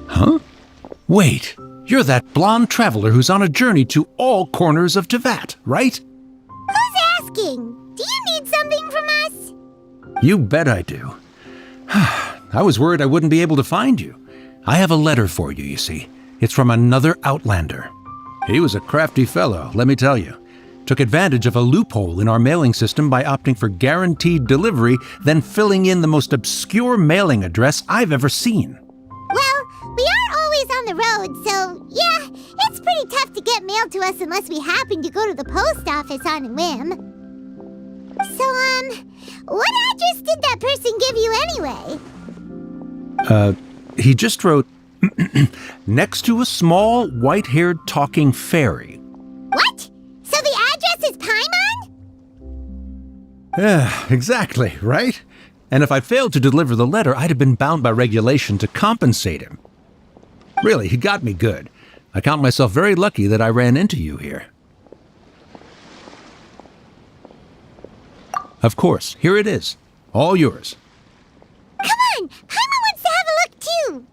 Huh? Wait, you're that blonde traveler who's on a journey to all corners of Teyvat, right? Who's asking? Do you need something from us? You bet I do. I was worried I wouldn't be able to find you. I have a letter for you, you see. It's from another Outlander. He was a crafty fellow, let me tell you. Took advantage of a loophole in our mailing system by opting for guaranteed delivery, then filling in the most obscure mailing address I've ever seen. Well, we are always on the road, so yeah, it's pretty tough to get mail to us unless we happen to go to the post office on a whim. So, what address did that person give you anyway? He just wrote, next to a small, white-haired talking fairy. What? So the address is Paimon? Yeah, exactly, right? And if I failed to deliver the letter, I'd have been bound by regulation to compensate him. Really, he got me good. I count myself very lucky that I ran into you here. Of course, here it is. All yours. Come on! Paimon wants to have a look too!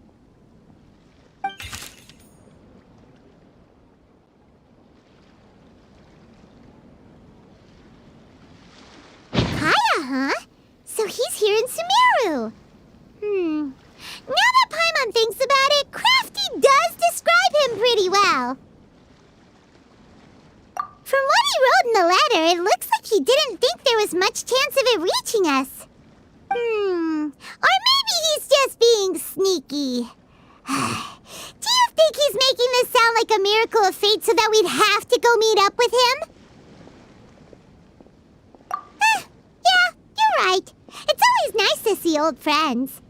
Kaya, huh? So he's here in Sumeru. Now that Paimon thinks about it, Crafty does describe him pretty well. From what he wrote in the letter, it looks like he didn't think there was much chance of it reaching us. Or maybe he's just being sneaky. Do you think he's making this sound like a miracle of fate so that we'd have to go meet up with him? Yeah, you're right. It's always nice to see old friends.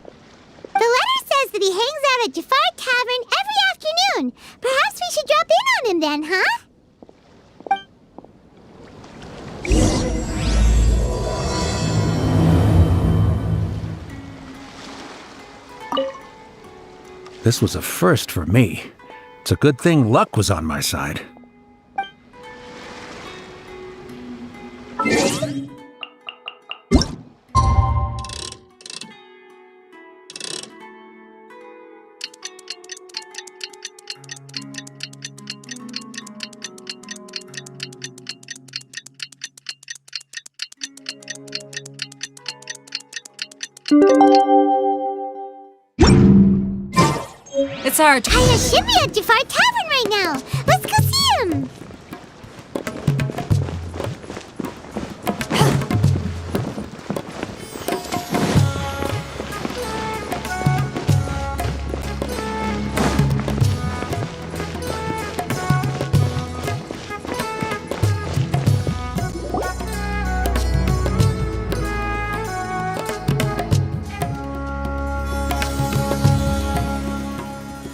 The letter says that he hangs out at Jafar Tavern every afternoon. Perhaps we should drop in on him then, huh? This was a first for me. It's a good thing luck was on my side. It's Archon. Kaya should be at Jafar Tavern right now. Let's go see him.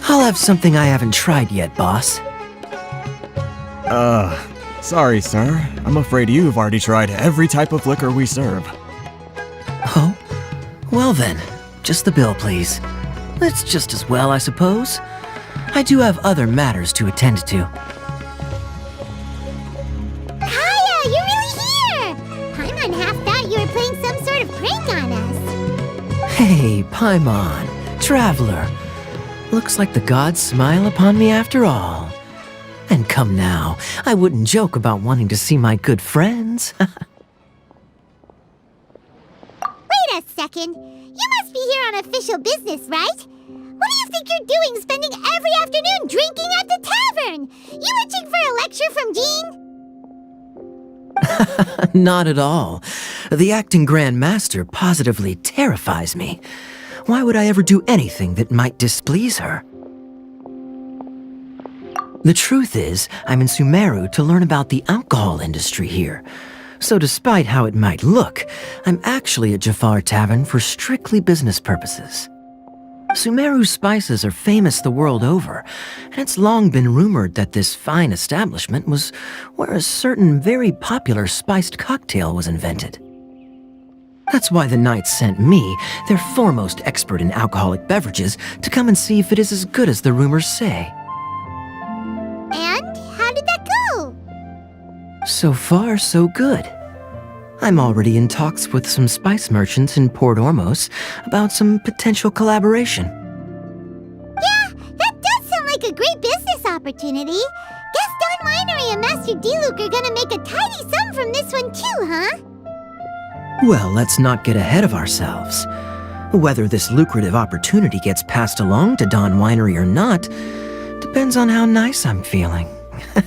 I'll have something I haven't tried yet, boss. Sorry, sir. I'm afraid you've already tried every type of liquor we serve. Oh? Well then, just the bill, please. That's just as well, I suppose. I do have other matters to attend to. Kaya, you're really here! Paimon half thought you were playing some sort of prank on us. Hey, Paimon, traveler. Looks like the gods smile upon me after all. And come now, I wouldn't joke about wanting to see my good friends. Wait a second. You must be here on official business, right? What do you think you're doing spending every afternoon drinking at the tavern? You itching for a lecture from Jean? Not at all. The acting Grand Master positively terrifies me. Why would I ever do anything that might displease her? The truth is, I'm in Sumeru to learn about the alcohol industry here. So despite how it might look, I'm actually at Jafar Tavern for strictly business purposes. Sumeru spices are famous the world over, and it's long been rumored that this fine establishment was where a certain very popular spiced cocktail was invented. That's why the Knights sent me, their foremost expert in alcoholic beverages, to come and see if it is as good as the rumors say. And how did that go? So far, so good. I'm already in talks with some spice merchants in Port Ormos about some potential collaboration. Yeah, that does sound like a great business opportunity. Guess Don Winery and Master D-Luke are gonna make a tidy sum from this one too, huh? Well, let's not get ahead of ourselves. Whether this lucrative opportunity gets passed along to Don Winery or not depends on how nice I'm feeling. Hey,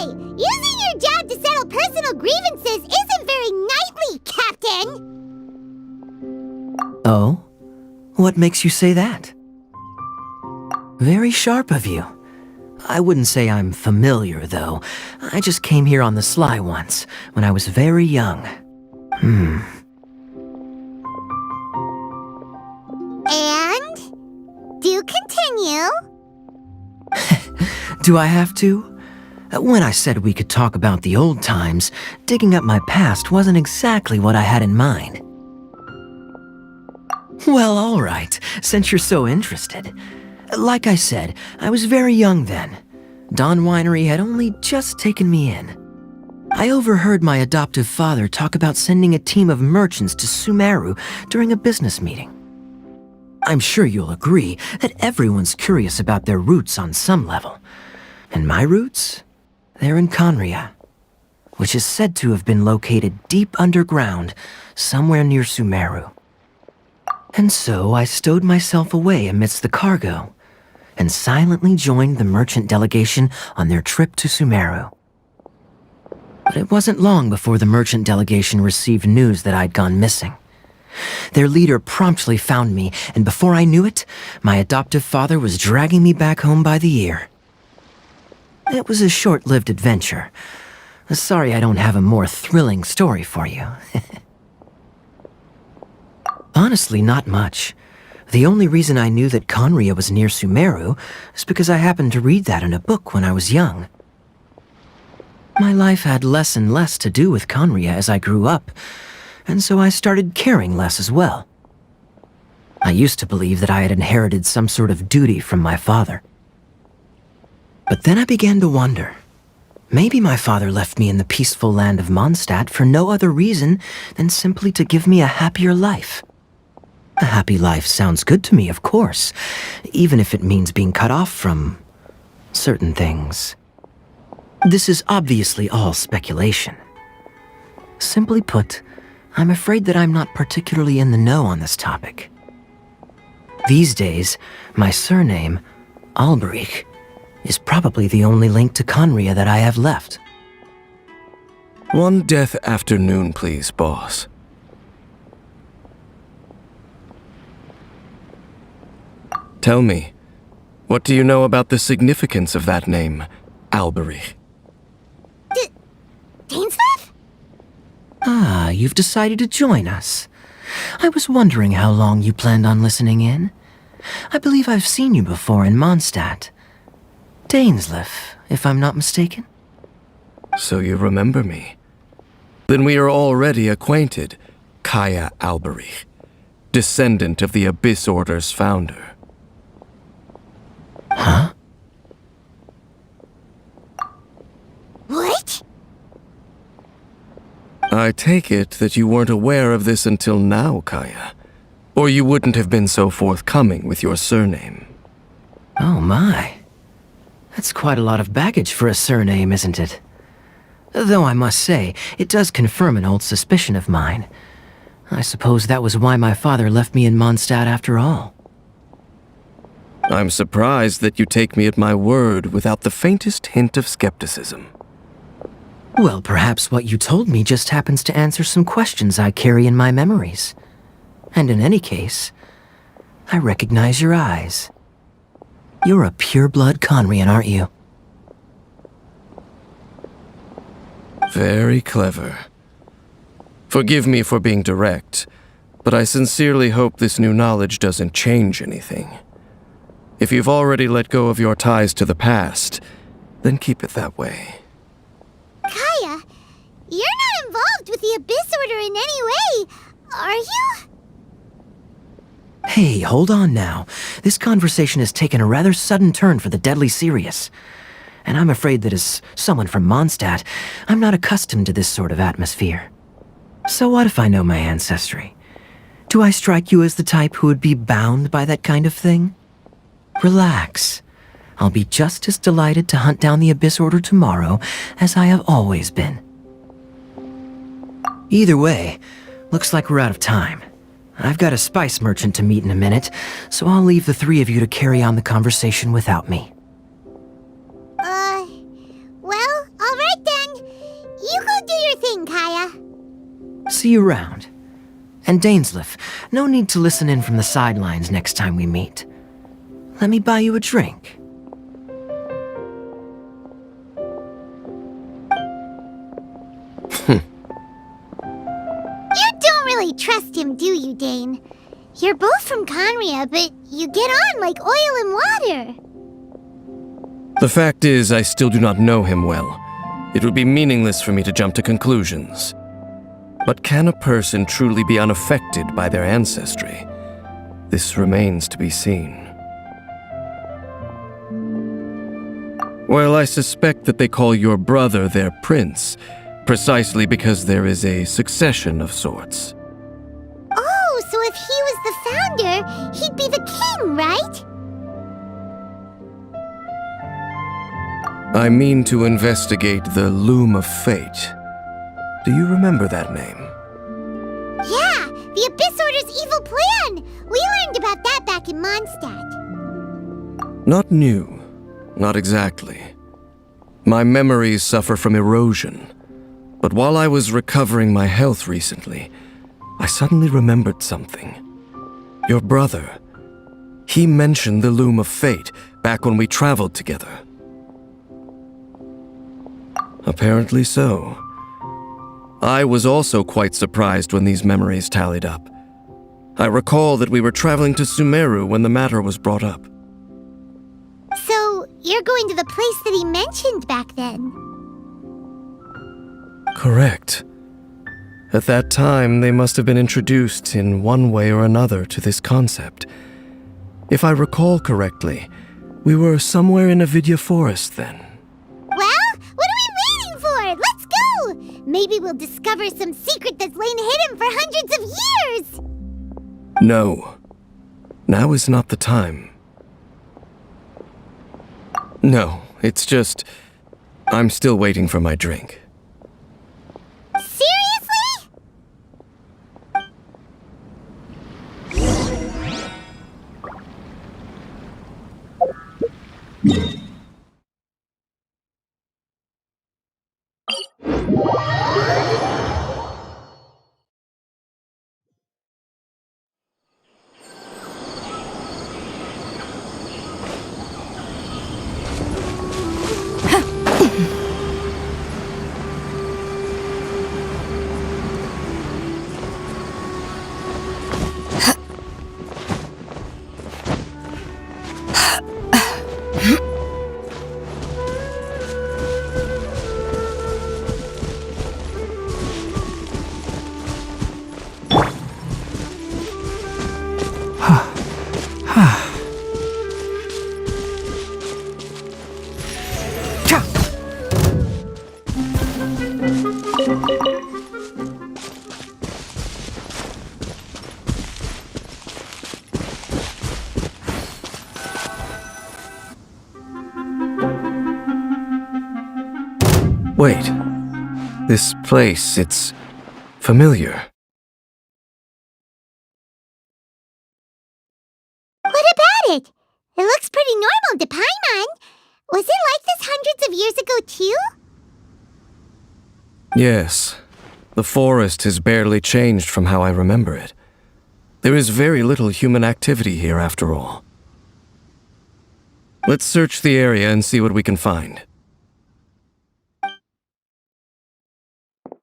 using your job to settle personal grievances isn't very knightly, Captain! Oh? What makes you say that? Very sharp of you. I wouldn't say I'm familiar, though. I just came here on the sly once, when I was very young. And? Do continue. Do I have to? When I said we could talk about the old times, digging up my past wasn't exactly what I had in mind. Well, all right, since you're so interested. Like I said, I was very young then. Don Winery had only just taken me in. I overheard my adoptive father talk about sending a team of merchants to Sumeru during a business meeting. I'm sure you'll agree that everyone's curious about their roots on some level. And my roots? They're in Conria, which is said to have been located deep underground, somewhere near Sumeru. And so I stowed myself away amidst the cargo, and silently joined the merchant delegation on their trip to Sumeru. But it wasn't long before the merchant delegation received news that I'd gone missing. Their leader promptly found me, and before I knew it, my adoptive father was dragging me back home by the ear. It was a short-lived adventure. Sorry I don't have a more thrilling story for you. Honestly, not much. The only reason I knew that Conria was near Sumeru is because I happened to read that in a book when I was young. My life had less and less to do with Conria as I grew up, and so I started caring less as well. I used to believe that I had inherited some sort of duty from my father. But then I began to wonder. Maybe my father left me in the peaceful land of Mondstadt for no other reason than simply to give me a happier life. A happy life sounds good to me, of course, even if it means being cut off from certain things. This is obviously all speculation. Simply put, I'm afraid that I'm not particularly in the know on this topic. These days, my surname, Alberich, is probably the only link to Conria that I have left. One death afternoon, please, boss. Tell me, what do you know about the significance of that name, Alberich? Dainsleif? Ah, you've decided to join us. I was wondering how long you planned on listening in. I believe I've seen you before in Mondstadt. Dainsleif, if I'm not mistaken. So you remember me. Then we are already acquainted, Kaya Alberich, descendant of the Abyss Order's founder. Huh? What? I take it that you weren't aware of this until now, Kaya. Or you wouldn't have been so forthcoming with your surname. Oh my. That's quite a lot of baggage for a surname, isn't it? Though I must say, it does confirm an old suspicion of mine. I suppose that was why my father left me in Mondstadt after all. I'm surprised that you take me at my word without the faintest hint of skepticism. Well, perhaps what you told me just happens to answer some questions I carry in my memories. And in any case, I recognize your eyes. You're a pure-blood Conrian, aren't you? Very clever. Forgive me for being direct, but I sincerely hope this new knowledge doesn't change anything. If you've already let go of your ties to the past, then keep it that way. Kaya, you're not involved with the Abyss Order in any way, are you? Hey, hold on now. This conversation has taken a rather sudden turn for the deadly serious. And I'm afraid that as someone from Mondstadt, I'm not accustomed to this sort of atmosphere. So what if I know my ancestry? Do I strike you as the type who would be bound by that kind of thing? Relax. I'll be just as delighted to hunt down the Abyss Order tomorrow as I have always been. Either way, looks like we're out of time. I've got a spice merchant to meet in a minute, so I'll leave the three of you to carry on the conversation without me. Well, alright then. You go do your thing, Kaya. See you around. And Dainsleif, no need to listen in from the sidelines next time we meet. Let me buy you a drink. You don't really trust him, do you, Dane? You're both from Conria, but you get on like oil and water. The fact is, I still do not know him well. It would be meaningless for me to jump to conclusions. But can a person truly be unaffected by their ancestry? This remains to be seen. Well, I suspect that they call your brother their prince, precisely because there is a succession of sorts. Oh, so if he was the founder, he'd be the king, right? I mean to investigate the Loom of Fate. Do you remember that name? Yeah, the Abyss Order's evil plan! We learned about that back in Mondstadt. Not new. Not exactly. My memories suffer from erosion. But while I was recovering my health recently, I suddenly remembered something. Your brother. He mentioned the Loom of Fate back when we traveled together. Apparently so. I was also quite surprised when these memories tallied up. I recall that we were traveling to Sumeru when the matter was brought up. So, you're going to the place that he mentioned back then? Correct. At that time, they must have been introduced in one way or another to this concept. If I recall correctly, we were somewhere in Avidya Forest then. Well, what are we waiting for? Let's go! Maybe we'll discover some secret that's lain hidden for hundreds of years! No. Now is not the time. No, it's just... I'm still waiting for my drink. Seriously? Wait. This place, it's familiar. What about it? It looks pretty normal to Paimon. Was it like this hundreds of years ago, too? Yes. The forest has barely changed from how I remember it. There is very little human activity here after all. Let's search the area and see what we can find.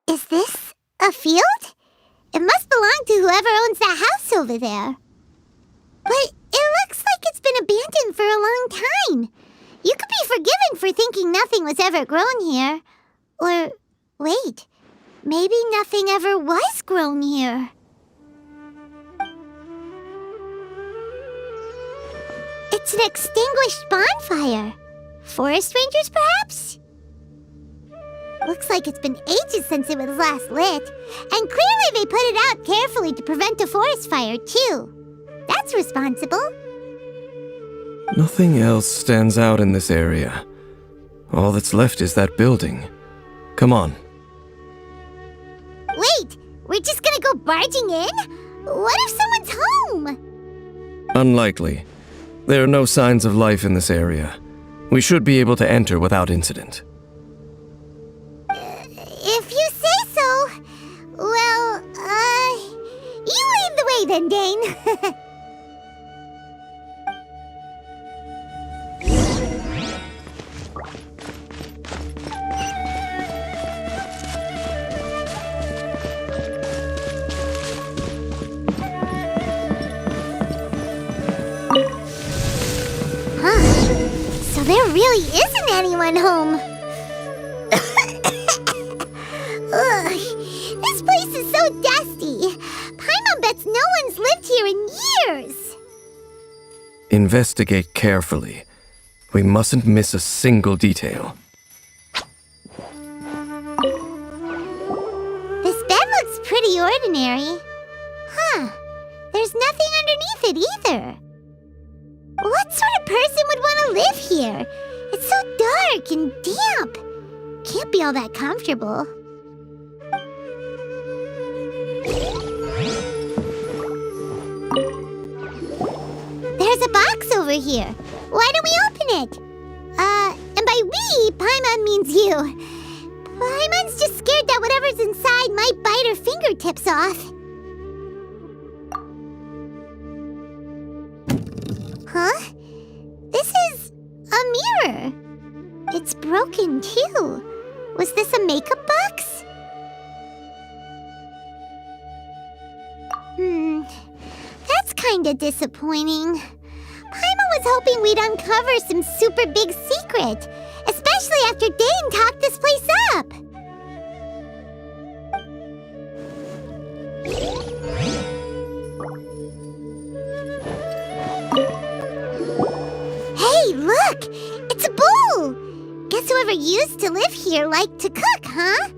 Is this a field? It must belong to whoever owns that house over there. But it looks like it's been abandoned for a long time. You could be forgiven for thinking nothing was ever grown here. Or, wait, maybe nothing ever was grown here. It's an extinguished bonfire. Forest rangers, perhaps? Looks like it's been ages since it was last lit. And clearly they put it out carefully to prevent a forest fire, too. That's responsible. Nothing else stands out in this area. All that's left is that building. Come on. Wait, we're just gonna go barging in? What if someone's home? Unlikely. There are no signs of life in this area. We should be able to enter without incident. If you say so. Well, you lead the way then, Dane. So there really isn't anyone home. Ugh, this place is so dusty. Paimon bets no one's lived here in years. Investigate carefully. We mustn't miss a single detail. This bed looks pretty ordinary. Huh. There's nothing underneath it either. What sort of person would want to live here? It's so dark and damp. Can't be all that comfortable. There's a box over here. Why don't we open it? And by we, Paimon means you. Paimon's just scared that whatever's inside might bite her fingertips off. Huh? This is a mirror. It's broken, too. Was this a makeup box? That's kinda disappointing. Paimon was hoping we'd uncover some super big secret, especially after Dane talked this place up. Hey, look! It's a bowl! Guess whoever used to live here liked to cook, huh?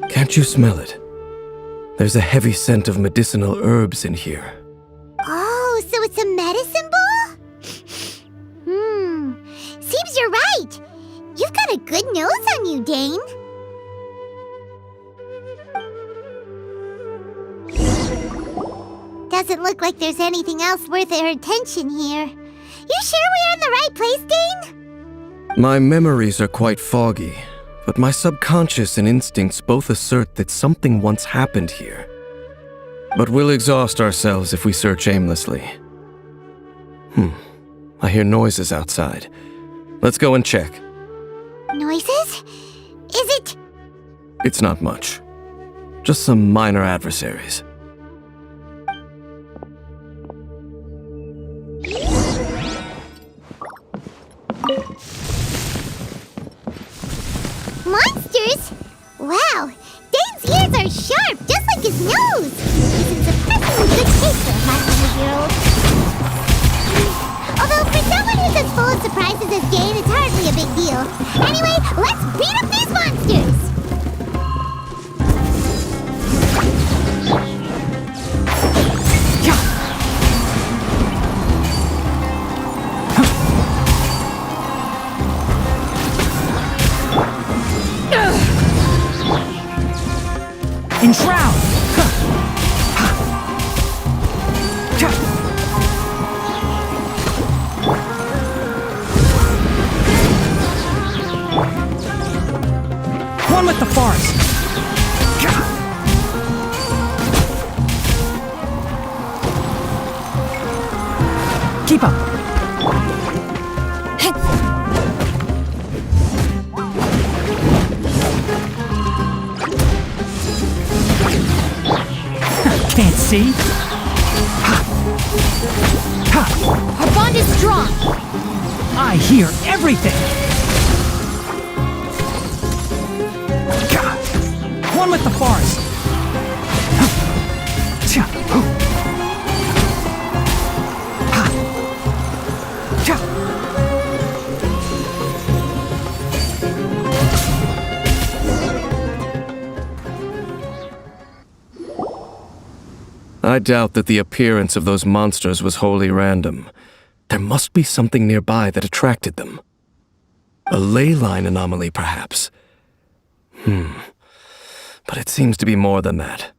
Can't you smell it? There's a heavy scent of medicinal herbs in here. Oh, so it's a medicine bowl? Seems you're right. You've got a good nose on you, Dane. Doesn't look like there's anything else worth our attention here. You sure we're in the right place, Dane? My memories are quite foggy, but my subconscious and instincts both assert that something once happened here. But we'll exhaust ourselves if we search aimlessly. I hear noises outside. Let's go and check. Noises? Is it? It's not much. Just some minor adversaries. Monsters? Wow, Dane's ears are sharp, just like his nose. He's in surprisingly good shape for a 500-year-old. Although for someone who's as full of surprises as Dane, it's hardly a big deal. Anyway, let's beat up these monsters! Enshroud! One with the forest! Keep up. Can't see. Our bond is strong. I hear everything. One with the forest. I doubt that the appearance of those monsters was wholly random. There must be something nearby that attracted them. A ley line anomaly, perhaps. But it seems to be more than that.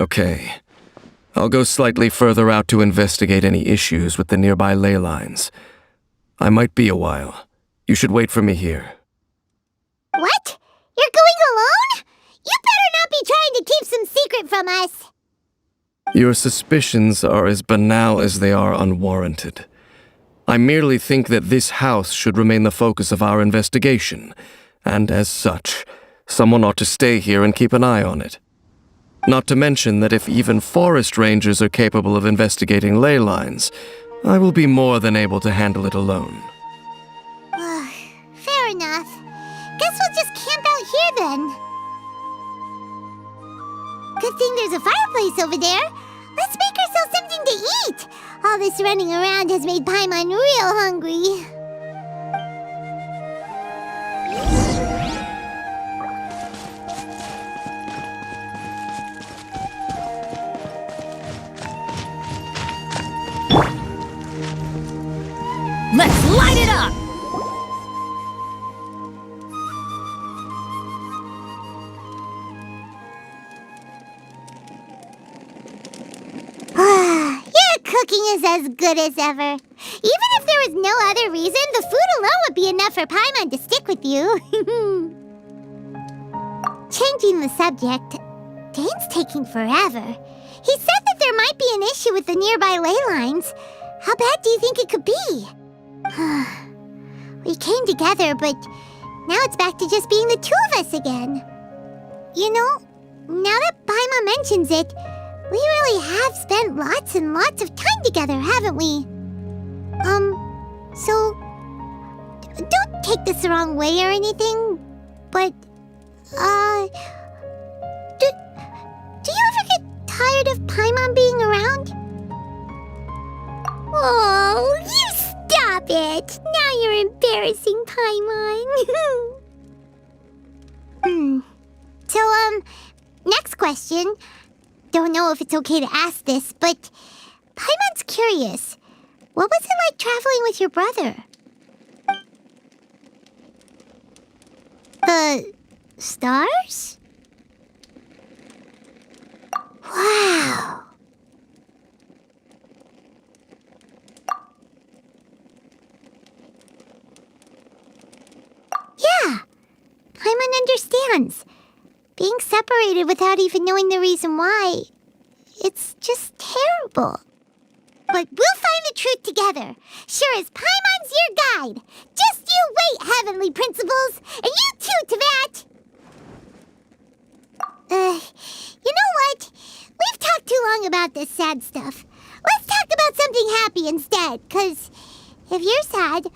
Okay. I'll go slightly further out to investigate any issues with the nearby ley lines. I might be a while. You should wait for me here. What? You're going alone? You better not be trying to keep some secret from us. Your suspicions are as banal as they are unwarranted. I merely think that this house should remain the focus of our investigation, and as such, someone ought to stay here and keep an eye on it. Not to mention that if even forest rangers are capable of investigating ley lines, I will be more than able to handle it alone. Fair enough. Guess we'll just camp out here then. Good thing there's a fireplace over there. Let's make ourselves something to eat. All this running around has made Paimon real hungry. Let's light it up! Your cooking is as good as ever. Even if there was no other reason, the food alone would be enough for Paimon to stick with you. Changing the subject, Dane's taking forever. He said that there might be an issue with the nearby ley lines. How bad do you think it could be? We came together, but now it's back to just being the two of us again. You know, now that Paimon mentions it, we really have spent lots and lots of time together, haven't we? So, don't take this the wrong way or anything, but, do you ever get tired of Paimon being around? Oh, you stop it! Now you're embarrassing Paimon. So, next question. Don't know if it's okay to ask this, but Paimon's curious. What was it like traveling with your brother? The stars? Wow. Yeah, Paimon understands. Being separated without even knowing the reason why, it's just terrible. But we'll find the truth together. Sure as Paimon's your guide. Just you wait, Heavenly Principles, and you too, Teyvat. You know what? We've talked too long about this sad stuff. Let's talk about something happy instead, 'cause if you're sad,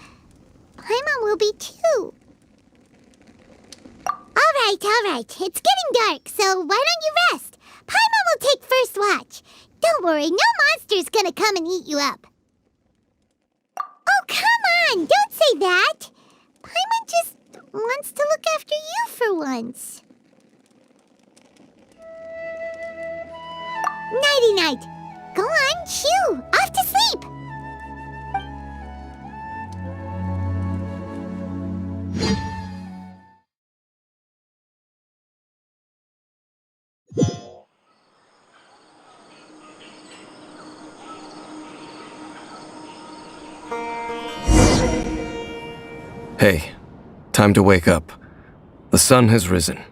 Paimon will be too. All right. It's getting dark, so why don't you rest? Paimon will take first watch. Don't worry, no monster's gonna come and eat you up. Oh, come on! Don't say that! Paimon just wants to look after you for once. Nighty-night. Go on, shoo! Off to sleep! Hey, time to wake up. The sun has risen.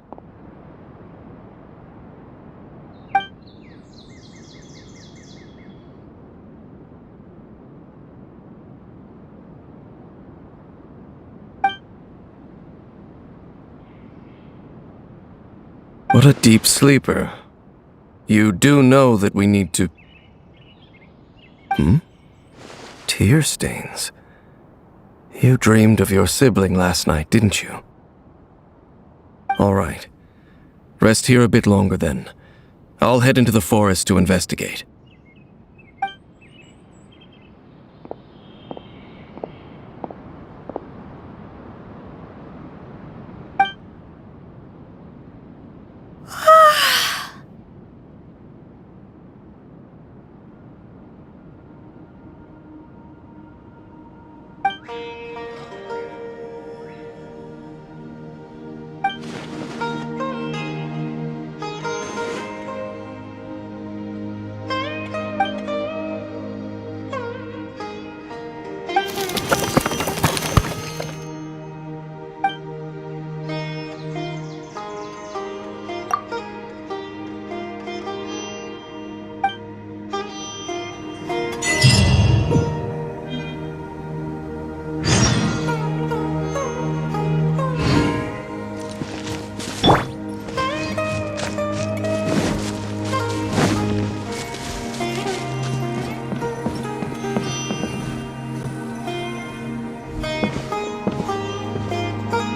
What a deep sleeper. You do know that we need to... Tear stains. You dreamed of your sibling last night, didn't you? All right. Rest here a bit longer then. I'll head into the forest to investigate.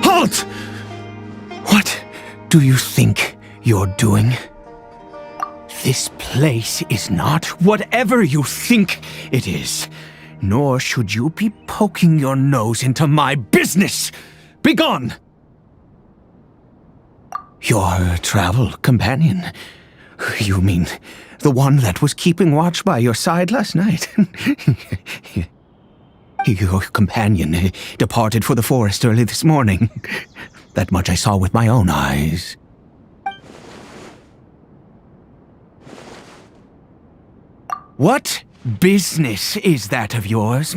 Halt! What do you think you're doing? This place is not whatever you think it is. Nor should you be poking your nose into my business. Begone! Your travel companion. You mean the one that was keeping watch by your side last night? Your companion departed for the forest early this morning. That much I saw with my own eyes. What business is that of yours,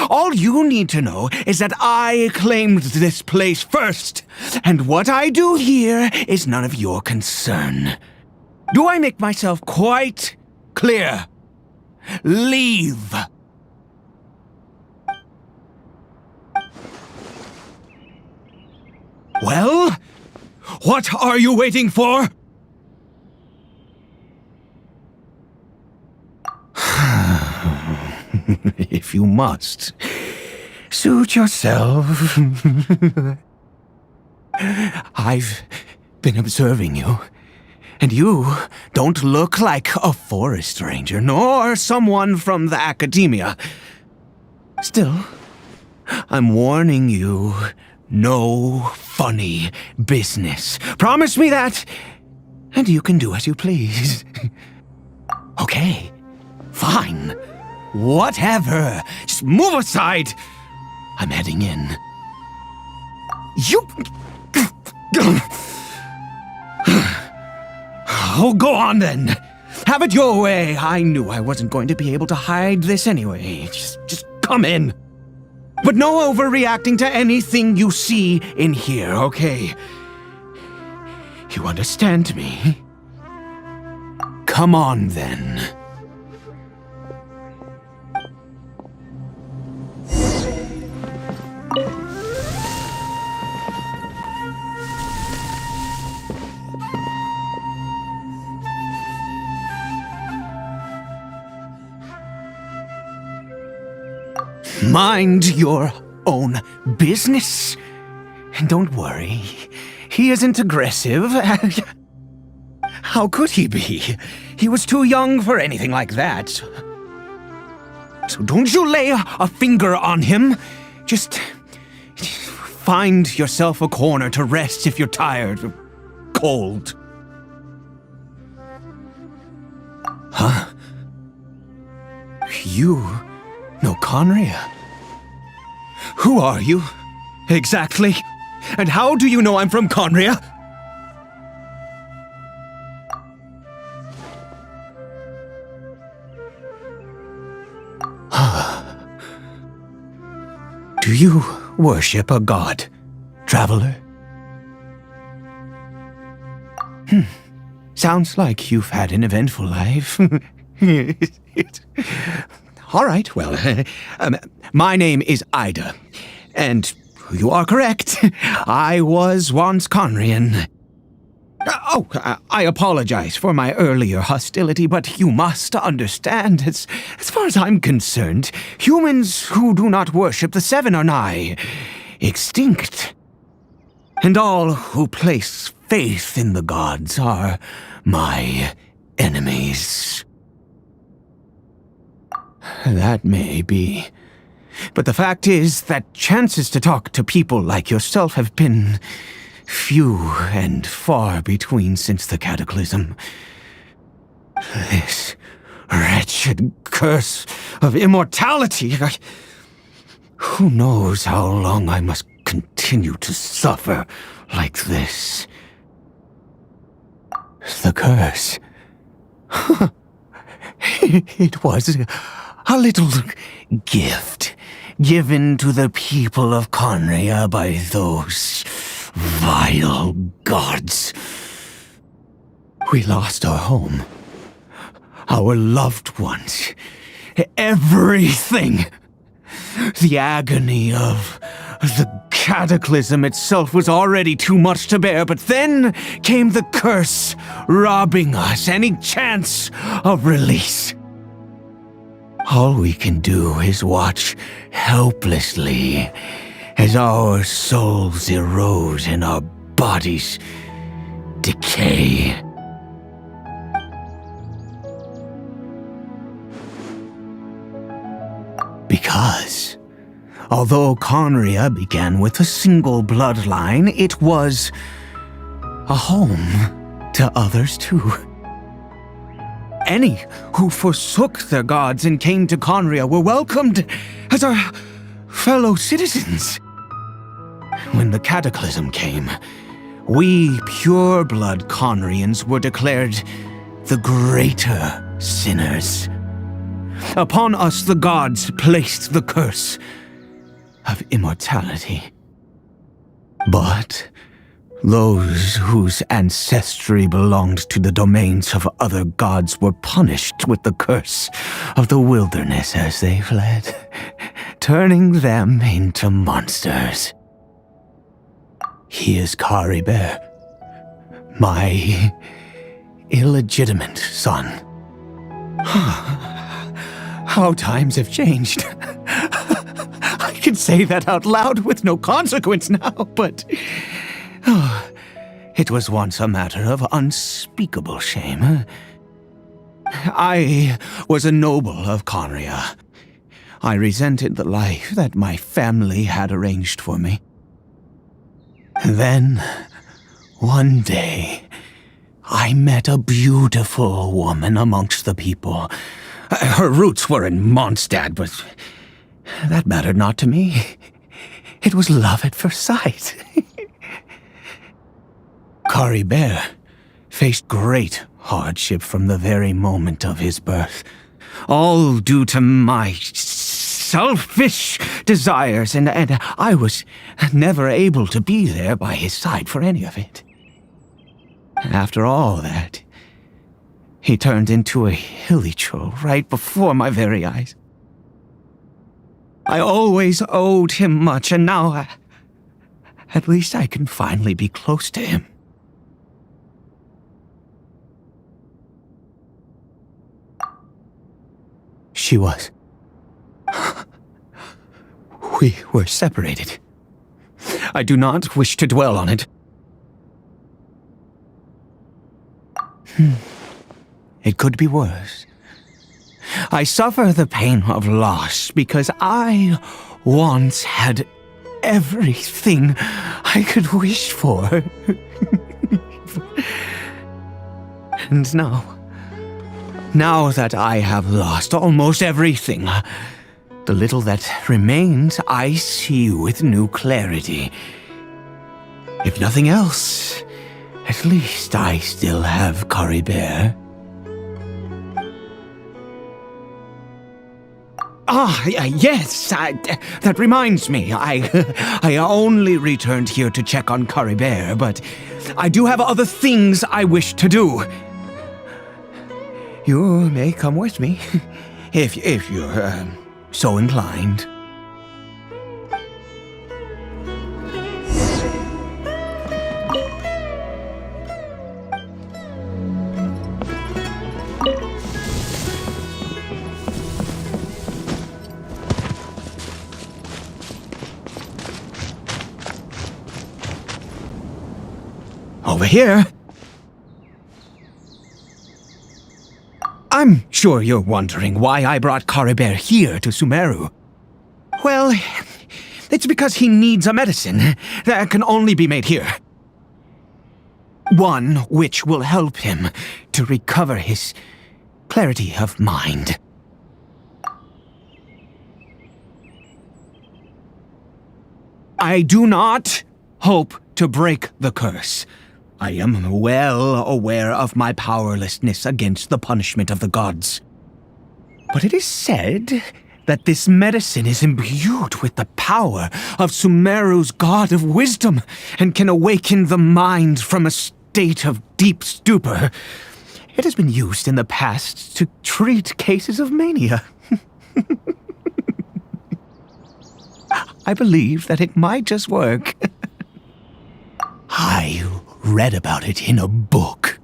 All you need to know is that I claimed this place first, and what I do here is none of your concern. Do I make myself quite clear? Leave! Well, what are you waiting for? If you must, suit yourself. I've been observing you, and you don't look like a forest ranger, nor someone from the academia. Still, I'm warning you, no funny business. Promise me that, and you can do as you please. Okay, fine. Whatever. Just move aside. I'm heading in. You... Oh, go on then. Have it your way. I knew I wasn't going to be able to hide this anyway. Just come in. But no overreacting to anything you see in here, okay? You understand me? Come on then. Mind your own business. And don't worry, he isn't aggressive. How could he be? He was too young for anything like that. So don't you lay a finger on him. Just find yourself a corner to rest if you're tired or cold. Huh? You know Conria? Who are you, exactly? And how do you know I'm from Conria? Do you worship a god, traveler? Sounds like you've had an eventful life. All right, well, my name is Ida, and you are correct. I was once Conrian. I apologize for my earlier hostility, but you must understand, as far as I'm concerned, humans who do not worship the Seven are nigh extinct. And all who place faith in the gods are my enemies. That may be. But the fact is that chances to talk to people like yourself have been few and far between since the cataclysm. This wretched curse of immortality. Who knows how long I must continue to suffer like this? The curse. It was a little gift given to the people of Conria by those vile gods. We lost our home, our loved ones, everything. The agony of the cataclysm itself was already too much to bear, but then came the curse, robbing us any chance of release. All we can do is watch helplessly as our souls erode and our bodies decay. Because, although Conria began with a single bloodline, it was a home to others too. Any who forsook their gods and came to Conria were welcomed as our fellow citizens. When the cataclysm came, we pure-blood Conrians were declared the greater sinners. Upon us the gods placed the curse of immortality. But those whose ancestry belonged to the domains of other gods were punished with the curse of the wilderness as they fled, turning them into monsters. He is Caribert, my illegitimate son. How times have changed. I can say that out loud with no consequence now, but it was once a matter of unspeakable shame. I was a noble of Conria. I resented the life that my family had arranged for me. Then, one day, I met a beautiful woman amongst the people. Her roots were in Mondstadt, but that mattered not to me. It was love at first sight. Caribert faced great hardship from the very moment of his birth, all due to my selfish desires, and I was never able to be there by his side for any of it. After all that, he turned into a hilly troll right before my very eyes. I always owed him much, and now at least I can finally be close to him. She was. We were separated. I do not wish to dwell on it. It could be worse. I suffer the pain of loss because I once had everything I could wish for. And now that I have lost almost everything, the little that remains I see with new clarity. If nothing else, at least I still have Caribert. Yes, that reminds me. I only returned here to check on Caribert, but I do have other things I wish to do. You may come with me, if you're so inclined. over here. I'm sure you're wondering why I brought Caribert here to Sumeru. Well, it's because he needs a medicine that can only be made here. One which will help him to recover his clarity of mind. I do not hope to break the curse. I am well aware of my powerlessness against the punishment of the gods. But it is said that this medicine is imbued with the power of Sumeru's god of wisdom and can awaken the mind from a state of deep stupor. It has been used in the past to treat cases of mania. I believe that it might just work. I read about it in a book.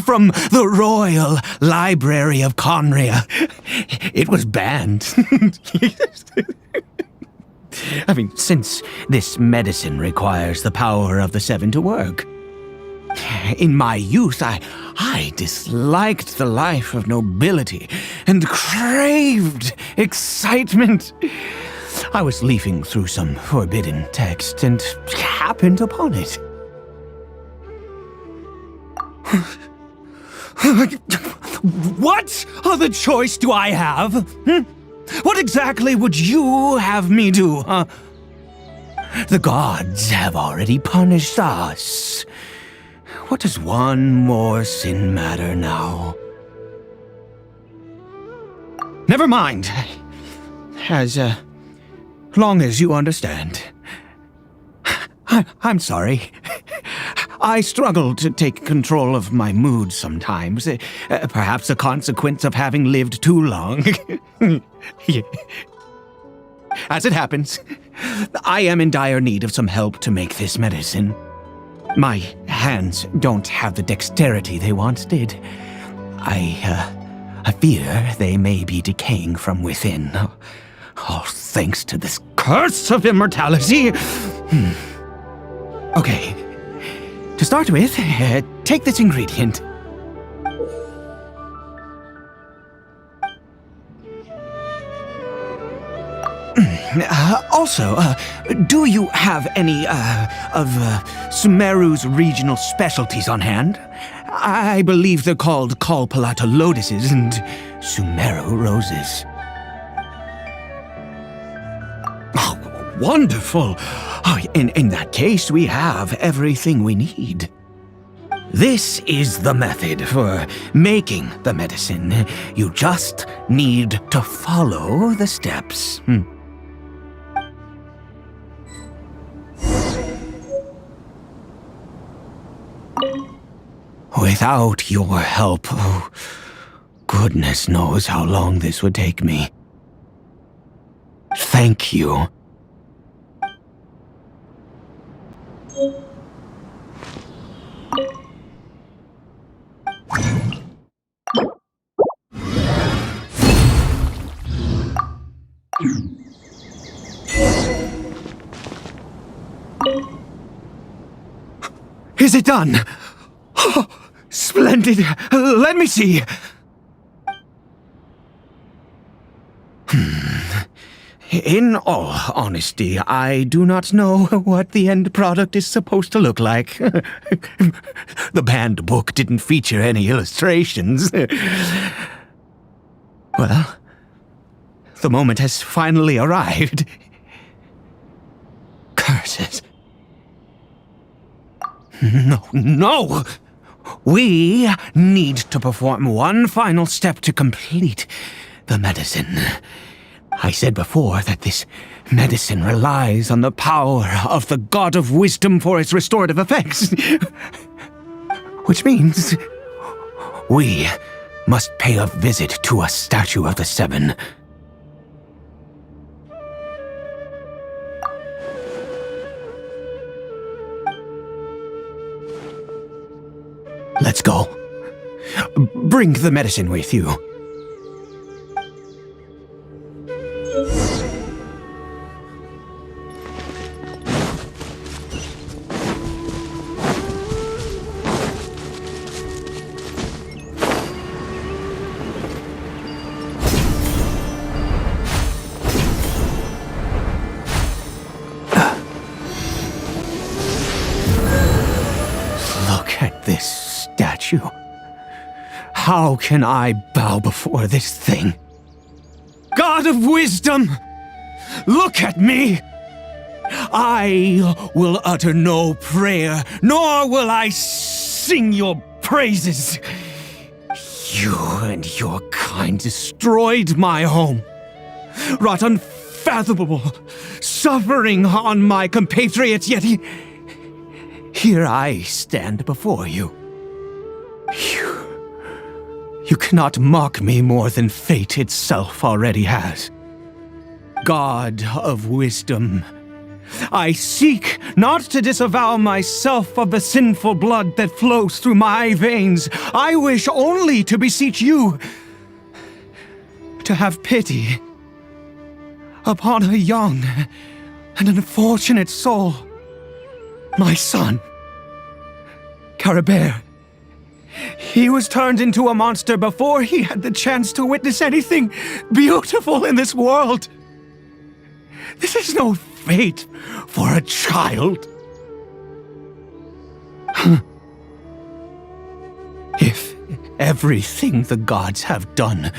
From the Royal Library of Conria. It was banned. I mean, since this medicine requires the power of the Seven to work. In my youth, I disliked the life of nobility and craved excitement. I was leafing through some forbidden text and happened upon it. What other choice do I have? What exactly would you have me do? The gods have already punished us. What does one more sin matter now? Never mind. As long as you understand. I'm sorry. I struggle to take control of my mood sometimes. Perhaps a consequence of having lived too long. As it happens, I am in dire need of some help to make this medicine. My hands don't have the dexterity they once did. I fear they may be decaying from within. All thanks to this curse of immortality. Okay. To start with, take this ingredient. Also, do you have any of Sumeru's regional specialties on hand? I believe they're called Kalpalata lotuses and Sumeru roses. Oh, wonderful! Oh, in that case, we have everything we need. This is the method for making the medicine. You just need to follow the steps. Without your help, oh, goodness knows how long this would take me. Thank you. Is it done? Oh, splendid. Let me see. In all honesty, I do not know what the end product is supposed to look like. The banned book didn't feature any illustrations. Well, the moment has finally arrived. Curses. No! We need to perform one final step to complete the medicine. I said before that this medicine relies on the power of the god of wisdom for its restorative effects. Which means we must pay a visit to a statue of the Seven. Let's go. Bring the medicine with you. Look at this statue. How can I bow before this thing? God of wisdom, look at me! I will utter no prayer, nor will I sing your praises. You and your kind destroyed my home, wrought unfathomable suffering on my compatriots, yet here I stand before you. You cannot mock me more than fate itself already has. God of wisdom, I seek not to disavow myself of the sinful blood that flows through my veins. I wish only to beseech you to have pity upon a young and unfortunate soul. My son, Caribert. He was turned into a monster before he had the chance to witness anything beautiful in this world. This is no fate for a child. If everything the gods have done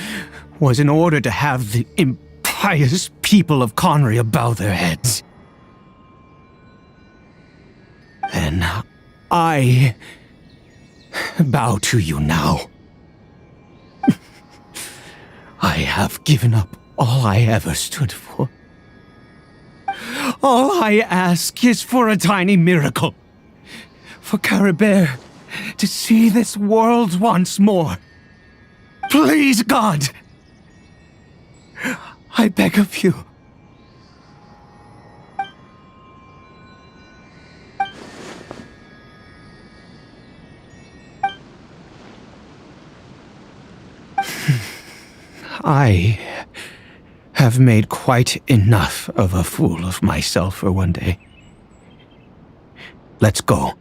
was in order to have the impious people of Conria bow their heads, then I bow to you now. I have given up all I ever stood for. All I ask is for a tiny miracle. For Caribert to see this world once more. Please, God! I beg of you. I have made quite enough of a fool of myself for one day. Let's go.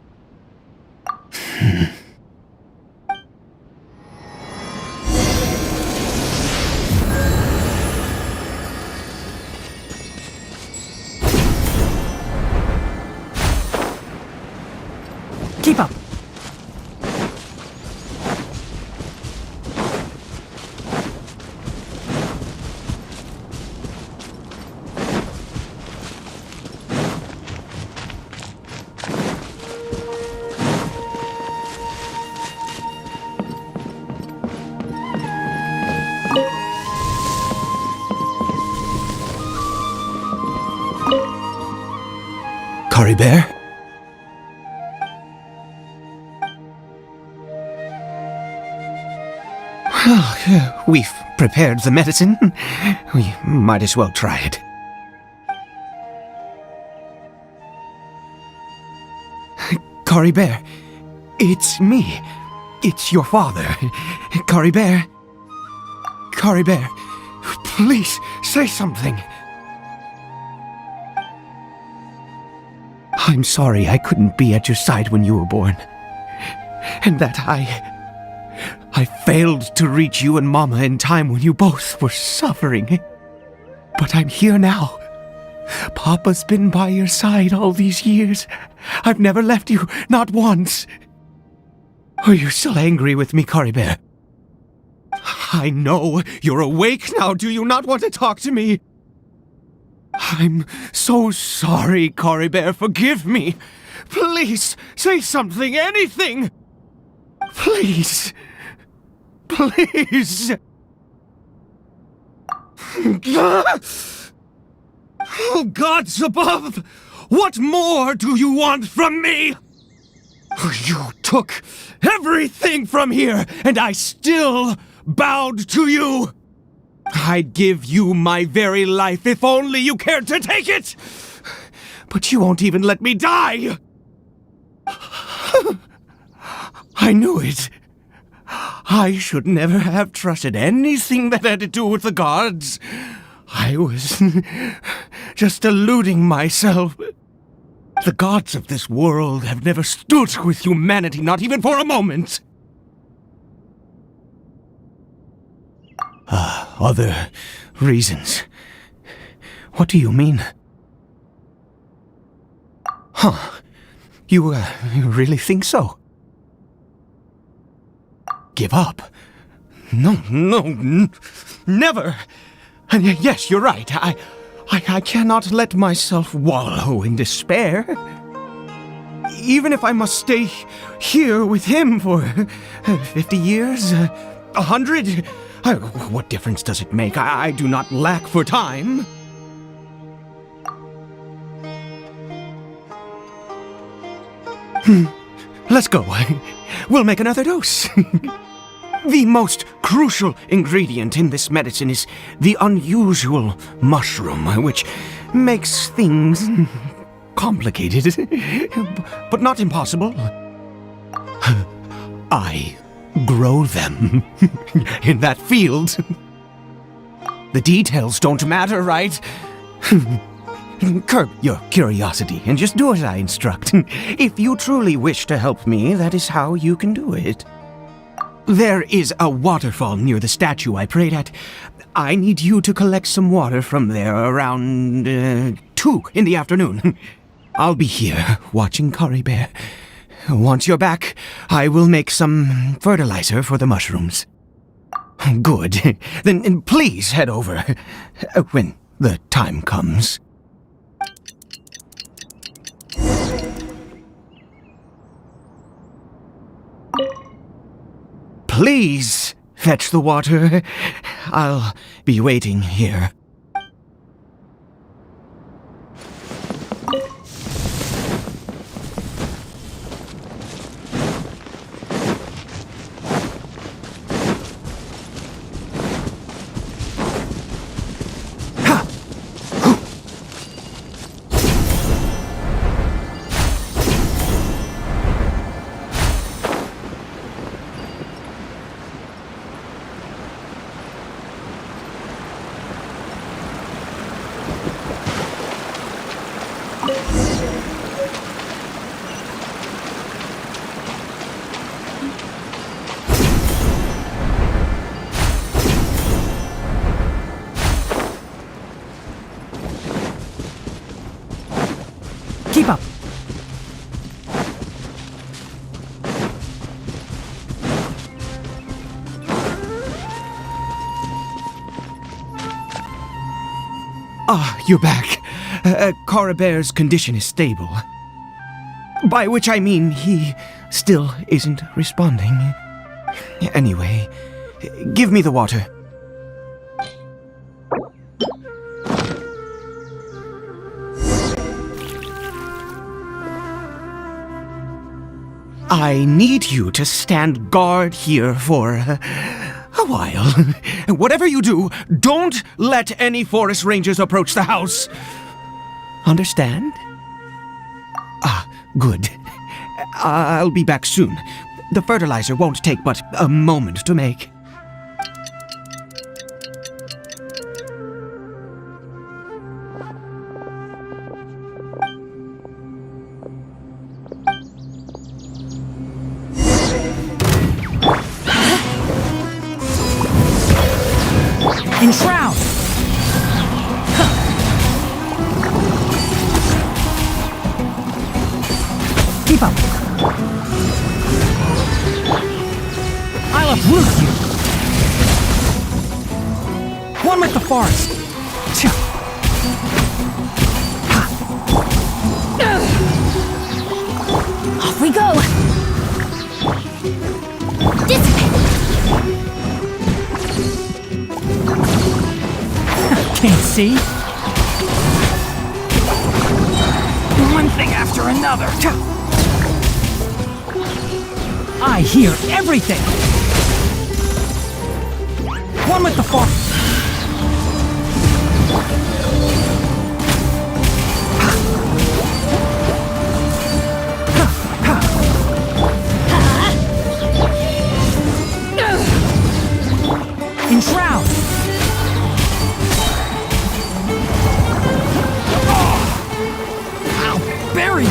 Keep up. Caribert? Well, we've prepared the medicine. We might as well try it. Caribert, it's me. It's your father. Caribert. Caribert, please say something. I'm sorry I couldn't be at your side when you were born. And that I failed to reach you and Mama in time when you both were suffering. But I'm here now. Papa's been by your side all these years. I've never left you, not once. Are you still angry with me, Caribert? I know you're awake now. Do you not want to talk to me? I'm so sorry, Caribert. Forgive me. Please, say something, anything. Please. Please. Oh, gods above! What more do you want from me? You took everything from here, and I still bowed to you. I'd give you my very life if only you cared to take it! But you won't even let me die! I knew it. I should never have trusted anything that had to do with the gods. I was just deluding myself. The gods of this world have never stood with humanity, not even for a moment. Other reasons. What do you mean? Huh. You really think so? give up. No, never. And yes, you're right. I cannot let myself wallow in despair. Even if I must stay here with him for 50 years, 100, what difference does it make? I do not lack for time. Let's go. We'll make another dose. The most crucial ingredient in this medicine is the unusual mushroom, which makes things complicated, but not impossible. I grow them in that field. The details don't matter, right? Curb your curiosity and just do as I instruct. If you truly wish to help me, that is how you can do it. There is a waterfall near the statue I prayed at. I need you to collect some water from there around 2 in the afternoon. I'll be here watching Caribert. Once you're back, I will make some fertilizer for the mushrooms. Good. Then please head over when the time comes. Please fetch the water. I'll be waiting here. Keep up. You're back. Caribert's condition is stable. By which I mean he still isn't responding. Anyway, give me the water. I need you to stand guard here for a while. Whatever you do, don't let any forest rangers approach the house. Understand? Good. I'll be back soon. The fertilizer won't take but a moment to make. Enshroud! Keep up! I'll uproot you! One with the forest! Tcha. Ha. Off we go! Dissipate! Can't see? One thing after another! Tcha. I hear everything! One with the forest! Enshroud! I'll bury you!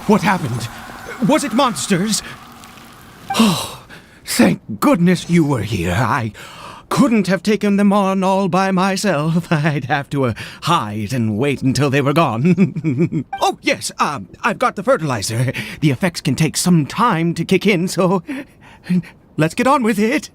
What happened? Was it monsters? Oh, thank goodness you were here. I couldn't have taken them on all by myself. I'd have to hide and wait until they were gone. Oh, yes, I've got the fertilizer. The effects can take some time to kick in, so let's get on with it.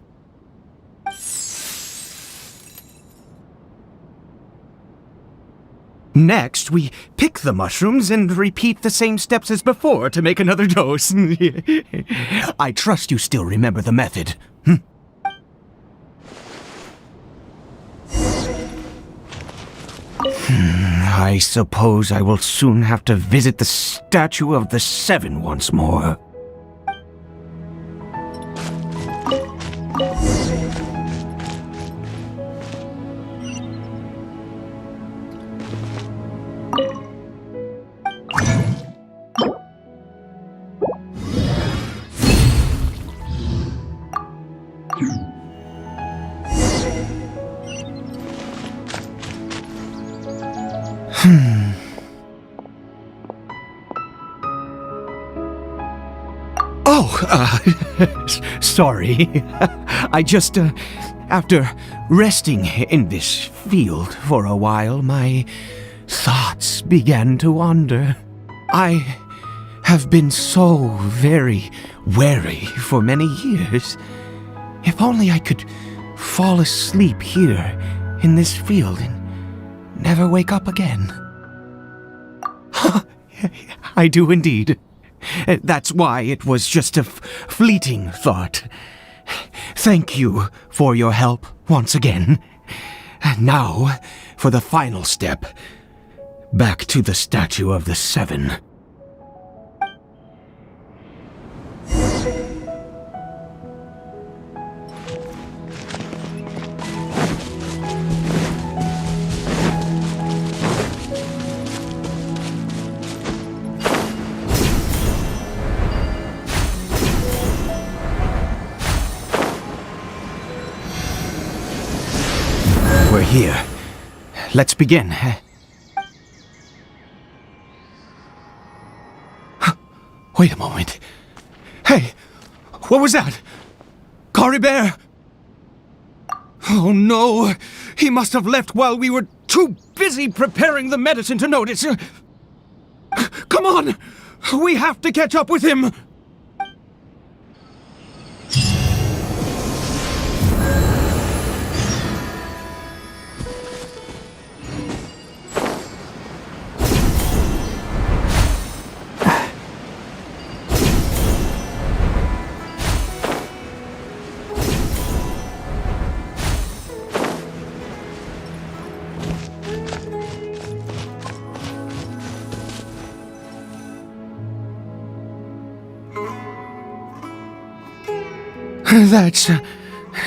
Next, we pick the mushrooms and repeat the same steps as before to make another dose. I trust you still remember the method. I suppose I will soon have to visit the statue of the Seven once more. Sorry. I just, after resting in this field for a while, my thoughts began to wander. I have been so very wary for many years. If only I could fall asleep here in this field and never wake up again. I do indeed. That's why it was just a fleeting thought. Thank you for your help once again. And now, for the final step. Back to the statue of the Seven. We're here. Let's begin. Wait a moment. Hey, what was that? Caribert? Oh no, he must have left while we were too busy preparing the medicine to notice. Come on, we have to catch up with him.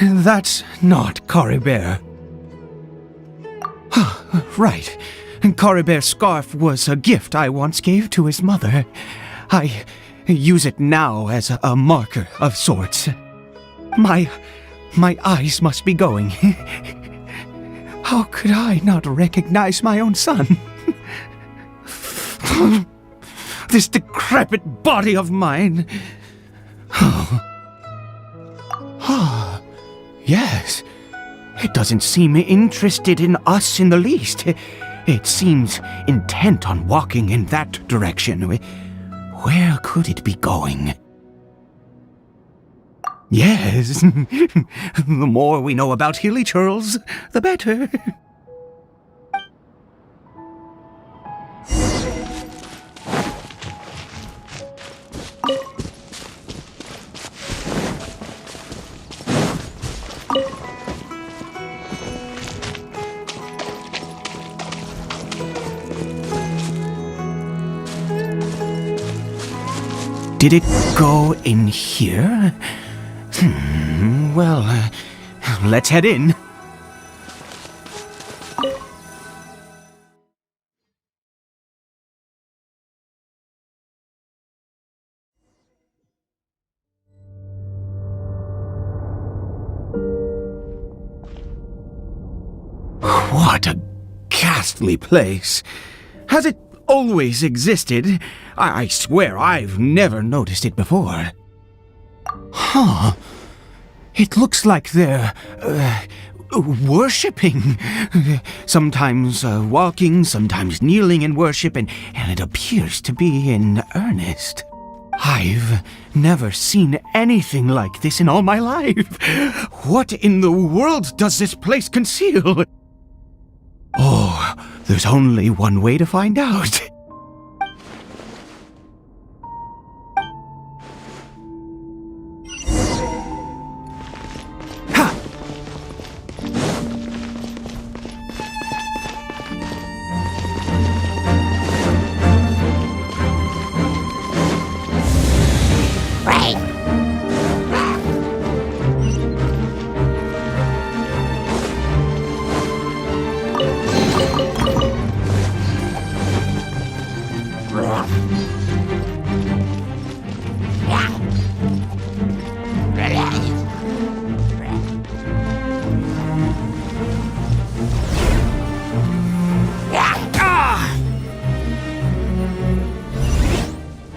That's not Caribert. Right. Caribert's scarf was a gift I once gave to his mother. I use it now as a marker of sorts. My eyes must be going. How could I not recognize my own son? This decrepit body of mine. Yes. It doesn't seem interested in us in the least. It seems intent on walking in that direction. Where could it be going? Yes. The more we know about Hilly Churls, the better. Did it go in here? Well, let's head in. What a ghastly place. Has it always existed? I swear I've never noticed it before. It looks like they're worshipping. Sometimes walking, sometimes kneeling in worship, and it appears to be in earnest. I've never seen anything like this in all my life. What in the world does this place conceal? Oh, there's only one way to find out.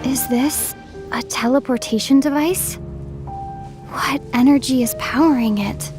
Is this a teleportation device? What energy is powering it?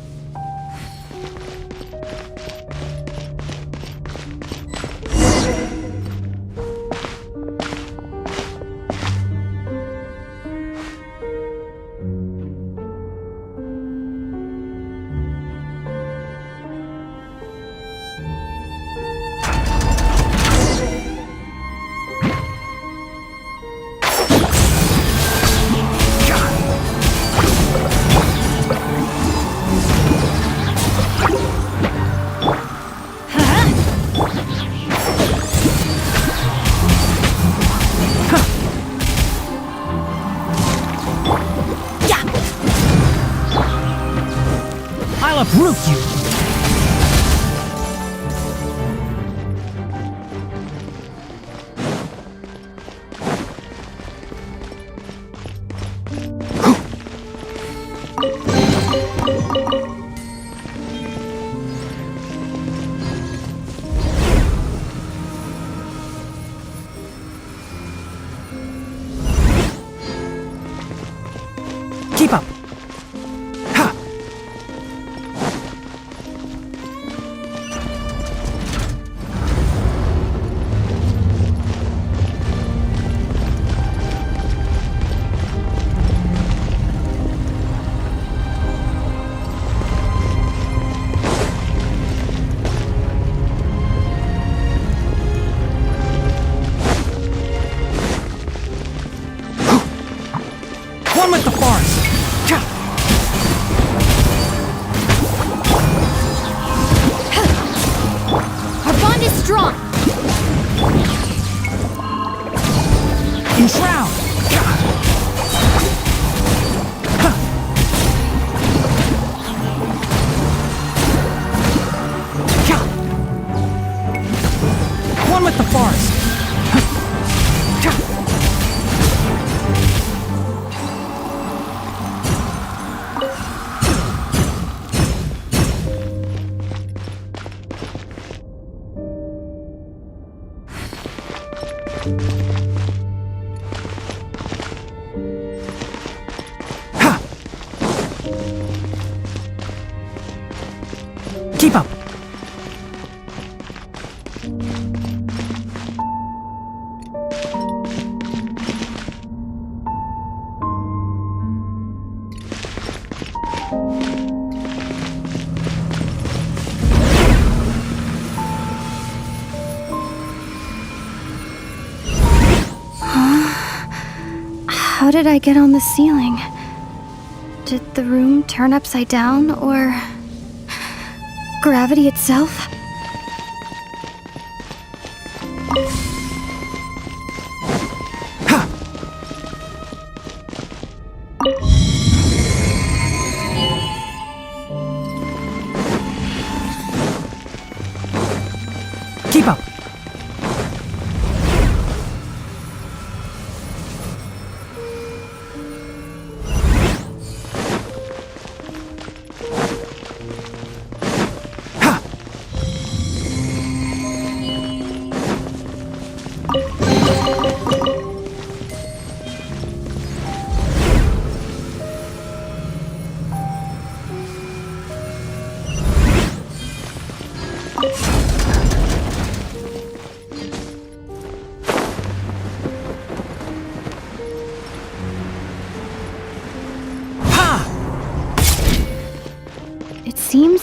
I'll uproot you! Keep up! Ha! One with the forest! Our bond is strong! Enshroud! One with the forest! Keep up! How did I get on the ceiling? Did the room turn upside down, or gravity itself? Keep up!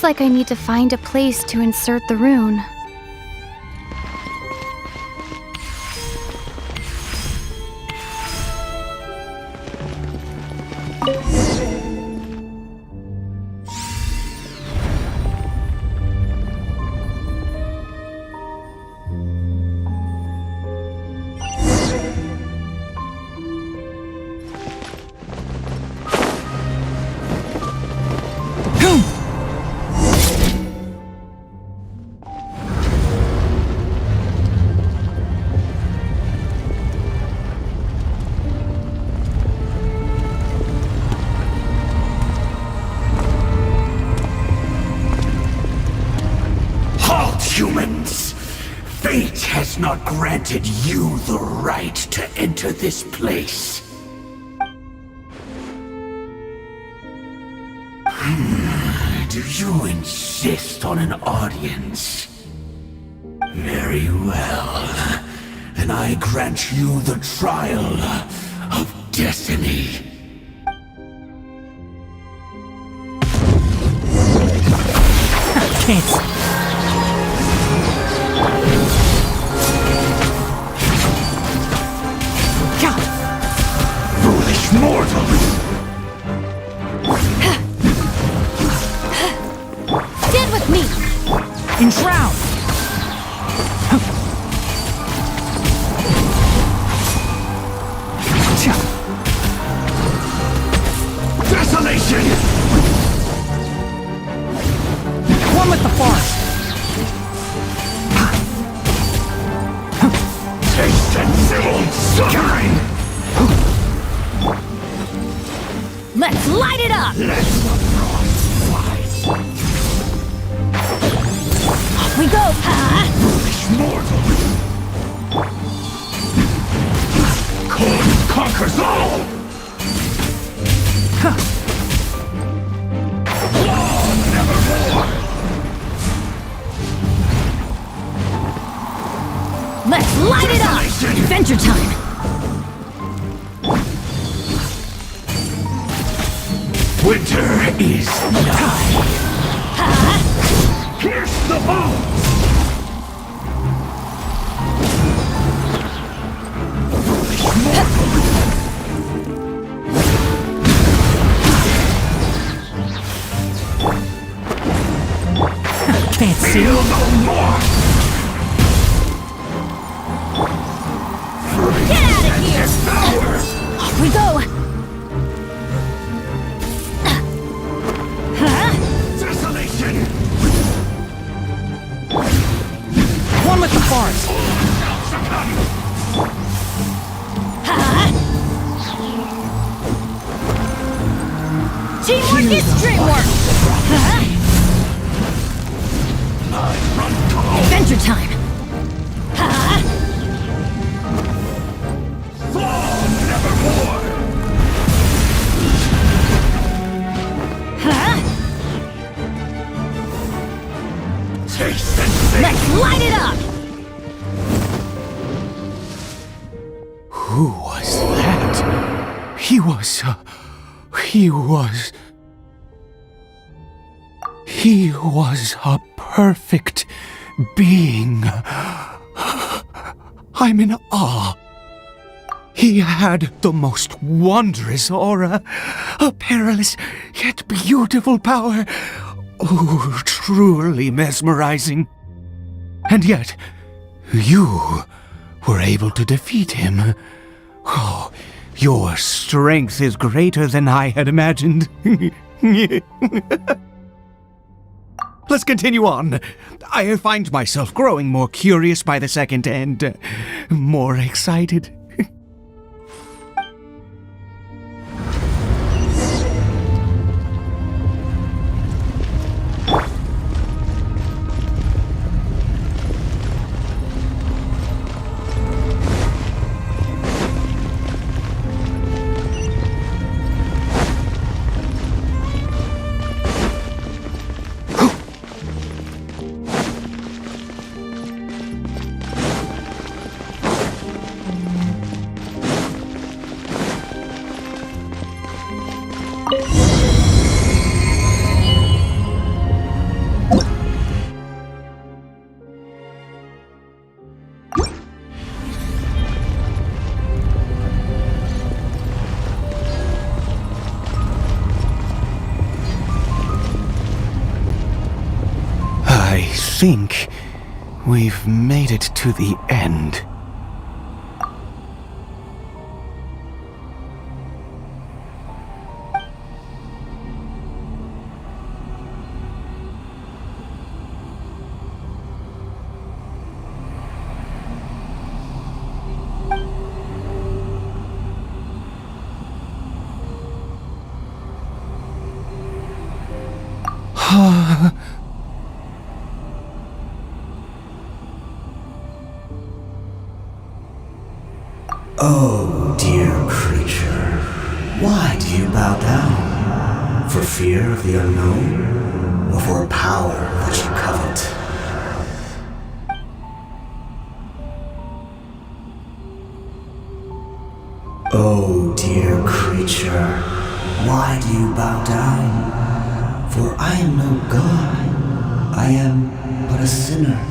like I need to find a place to insert the rune. Humans! Fate has not granted you the right to enter this place. Do you insist on an audience? Very well. Then I grant you the trial of destiny. Can't. Foolish mortals! Stand with me! Enshroud! Desolation! One with the forest! Taste and civil suffering! Let's light it up! Let the frost fly! Off we go! Foolish mortals! Cold conquers all! Law nevermore! Let's light it up! Desolation! Adventure time! Winter is nigh. Pierce the bones! Can't see. Feel no more! Get out of here! Power! Off we go! Desolation! One with the forest! Teamwork is dreamwork! Adventure time! Nevermore! Taste and see! Let's light it up! Who was that? He was a perfect being. I'm in awe. He had the most wondrous aura, a perilous yet beautiful power. Oh, truly mesmerizing. And yet, you were able to defeat him. Oh, your strength is greater than I had imagined. Let's continue on. I find myself growing more curious by the second and more excited. I think we've made it to the end. Oh, dear creature, why do you bow down? For fear of the unknown? Or for a power that you covet? Oh, dear creature, why do you bow down? For I am no god, I am but a sinner.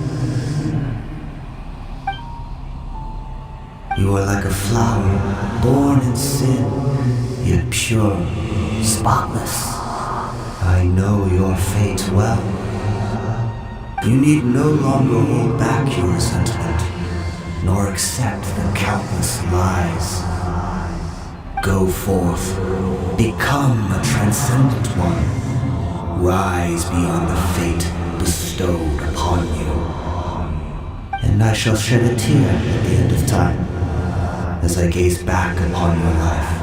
You are like a flower, born in sin, yet pure, spotless. I know your fate well. You need no longer hold back your resentment, nor accept the countless lies. Go forth, become a transcendent one. Rise beyond the fate bestowed upon you. And I shall shed a tear at the end of time, as I gaze back upon your life.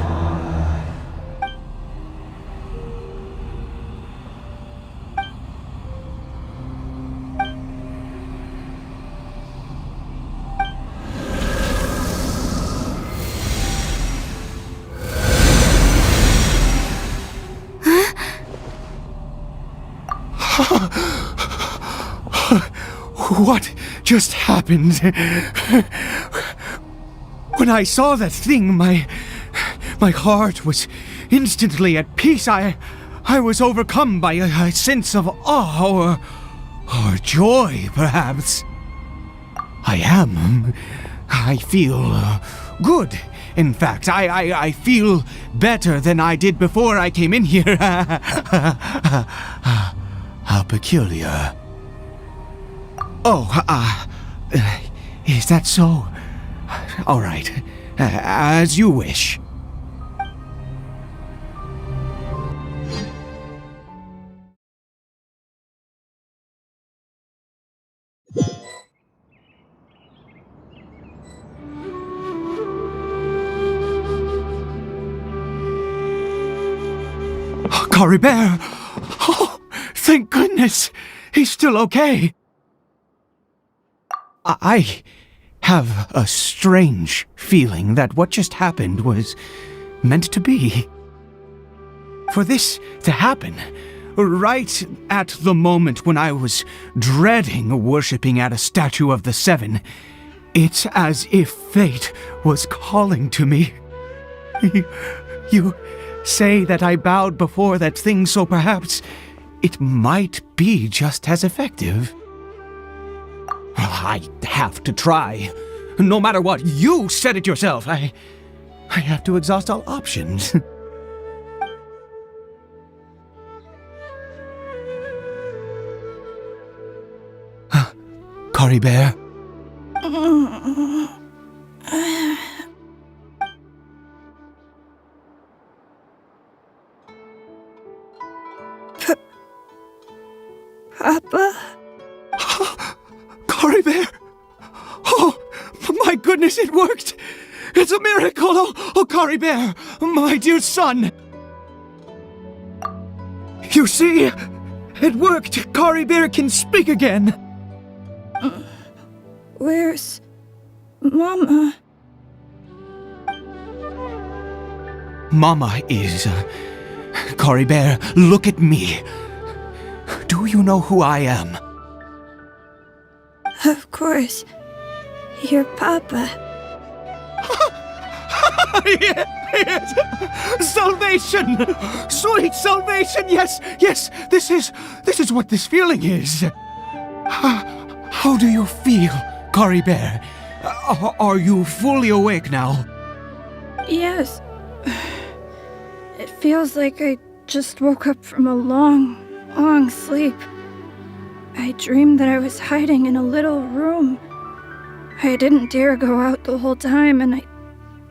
What just happened? When I saw that thing, my heart was instantly at peace. I was overcome by a sense of awe or joy, perhaps. I feel good. In fact, I feel better than I did before I came in here. How peculiar. Oh, is that so? All right, as you wish. Caribert! Oh, thank goodness! He's still okay! I have a strange feeling that what just happened was meant to be. For this to happen, right at the moment when I was dreading worshipping at a statue of the Seven, it's as if fate was calling to me. You say that I bowed before that thing, so perhaps it might be just as effective. I have to try. No matter what, you said it yourself. I have to exhaust all options. Caribert? Papa? Caribert! Oh, my goodness, it worked! It's a miracle! Oh, Caribert, my dear son! You see, it worked! Caribert can speak again! Where's Mama? Mama is... Caribert, look at me. Do you know who I am? Of course. Your Papa. Yes! Salvation! Sweet salvation! Yes! This is what this feeling is. How do you feel, Caribert? Are you fully awake now? Yes. It feels like I just woke up from a long sleep. I I dreamed that I was hiding in a little room. I didn't dare go out the whole time, and I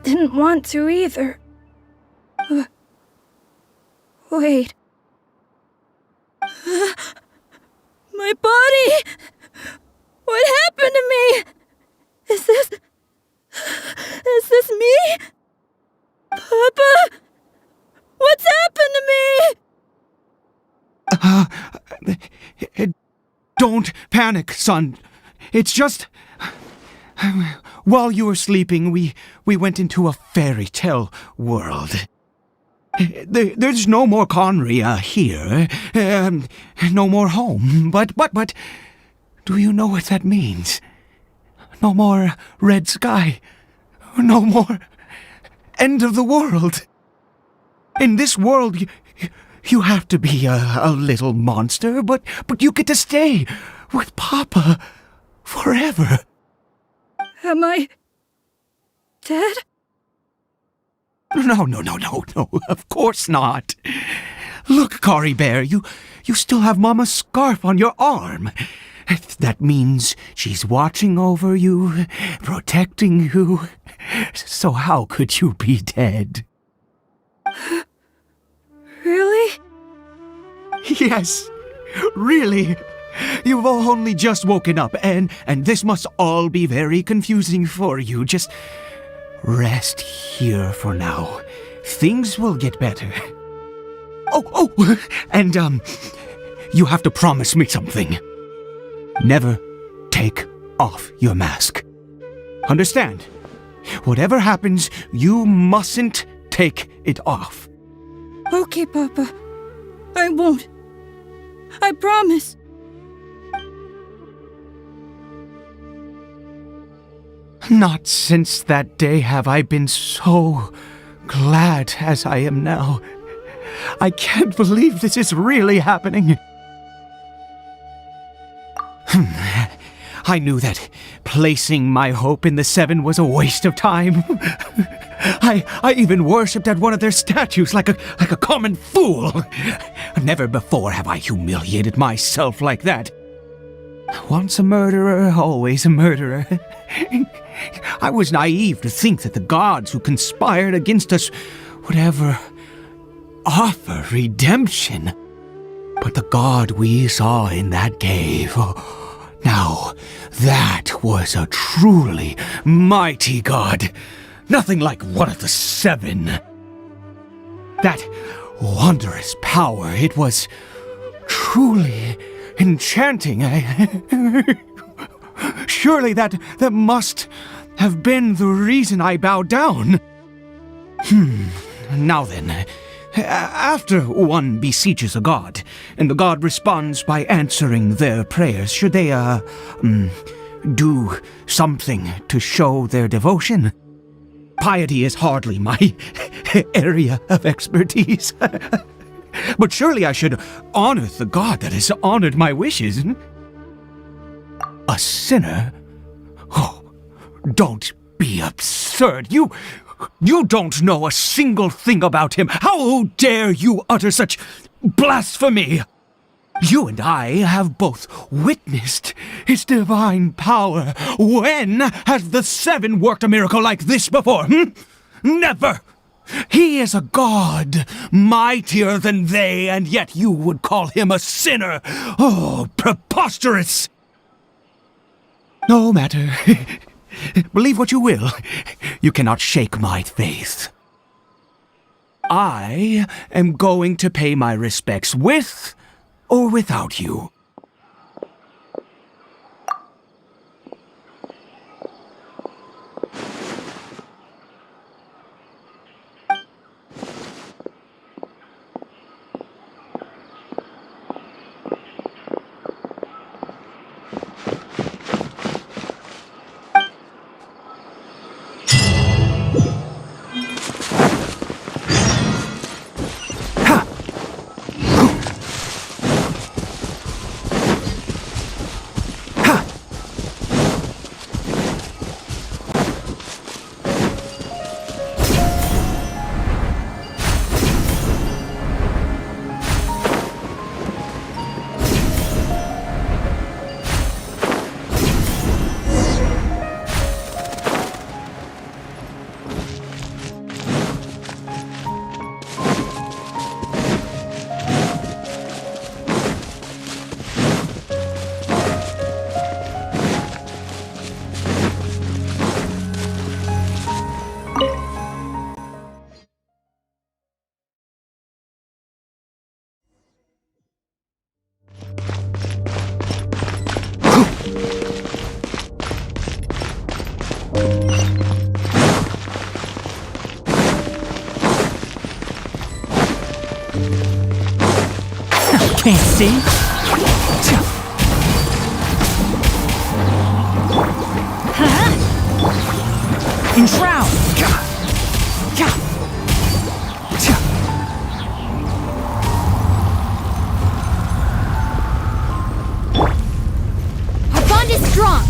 didn't want to either. Wait. My body! What happened to me? Is this me? Papa? What's happened to me? Don't panic, son. It's just... While you were sleeping, we went into a fairy tale world. There's no more Conria here. No more home. But, do you know what that means? No more red sky. No more end of the world. In this world, you have to be a little monster, but you get to stay with Papa forever. Am I dead? No, of course not. Look, Caribert, you still have Mama's scarf on your arm. That means she's watching over you, protecting you. So how could you be dead? Really? Yes, really. You've only just woken up, and this must all be very confusing for you. Just rest here for now. Things will get better. Oh, and you have to promise me something. Never take off your mask. Understand? Whatever happens, you mustn't take it off. Okay, Papa. I won't. I promise. Not since that day have I been so glad as I am now. I can't believe this is really happening. I knew that placing my hope in the Seven was a waste of time. I even worshipped at one of their statues like a common fool. Never before have I humiliated myself like that. Once a murderer, always a murderer. I was naive to think that the gods who conspired against us would ever offer redemption. But the god we saw in that cave... Now, that was a truly mighty god. Nothing like one of the Seven. That wondrous power, it was truly enchanting. Surely that must have been the reason I bowed down. Now then... After one beseeches a god, and the god responds by answering their prayers, should they, do something to show their devotion? Piety is hardly my area of expertise. But surely I should honor the god that has honored my wishes. A sinner? Oh, don't be absurd. You don't know a single thing about him. How dare you utter such blasphemy? You and I have both witnessed his divine power. When has the Seven worked a miracle like this before? Never! He is a god, mightier than they, and yet you would call him a sinner. Oh, preposterous! No matter. Believe what you will, you cannot shake my faith. I am going to pay my respects with or without you. Can't see? Enshroud! Our bond is strong.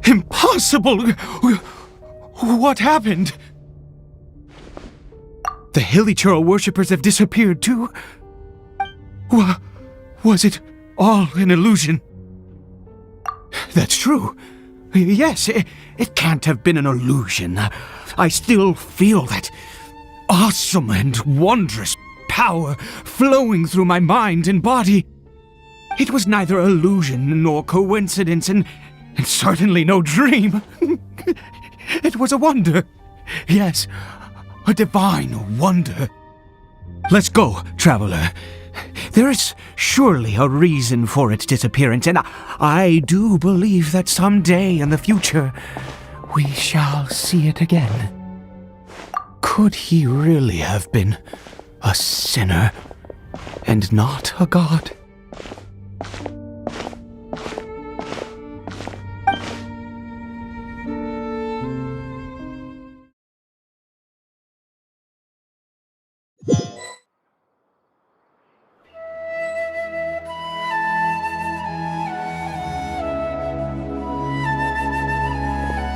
Impossible! What happened? The Hilly-Churl worshippers have disappeared too? Was it all an illusion? That's true. Yes, it can't have been an illusion. I still feel that awesome and wondrous power flowing through my mind and body. It was neither illusion nor coincidence, and certainly no dream. It was a wonder. Yes, a divine wonder. Let's go, traveler. There is surely a reason for its disappearance, and I do believe that someday in the future we shall see it again. Could he really have been a sinner and not a god?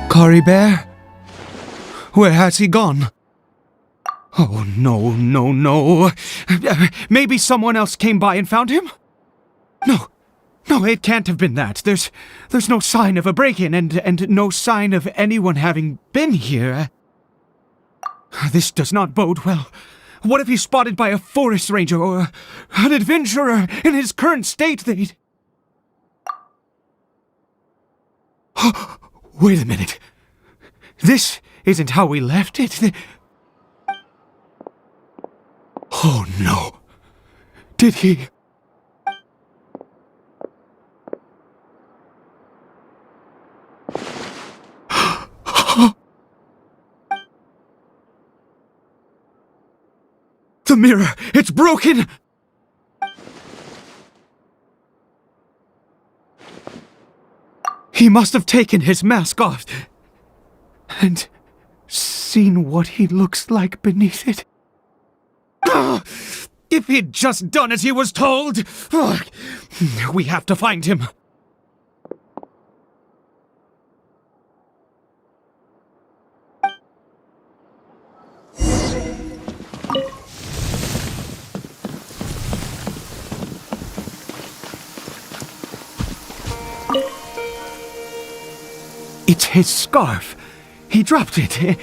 Caribert? Where has he gone? Oh, no. Maybe someone else came by and found him? No, it can't have been that. There's no sign of a break-in and no sign of anyone having been here. This does not bode well. What if he's spotted by a forest ranger or an adventurer in his current state? Wait a minute. This isn't how we left it. Oh no. Did he... The mirror! It's broken! He must have taken his mask off and seen what he looks like beneath it. If he'd just done as he was told! We have to find him. It's his scarf. He dropped it.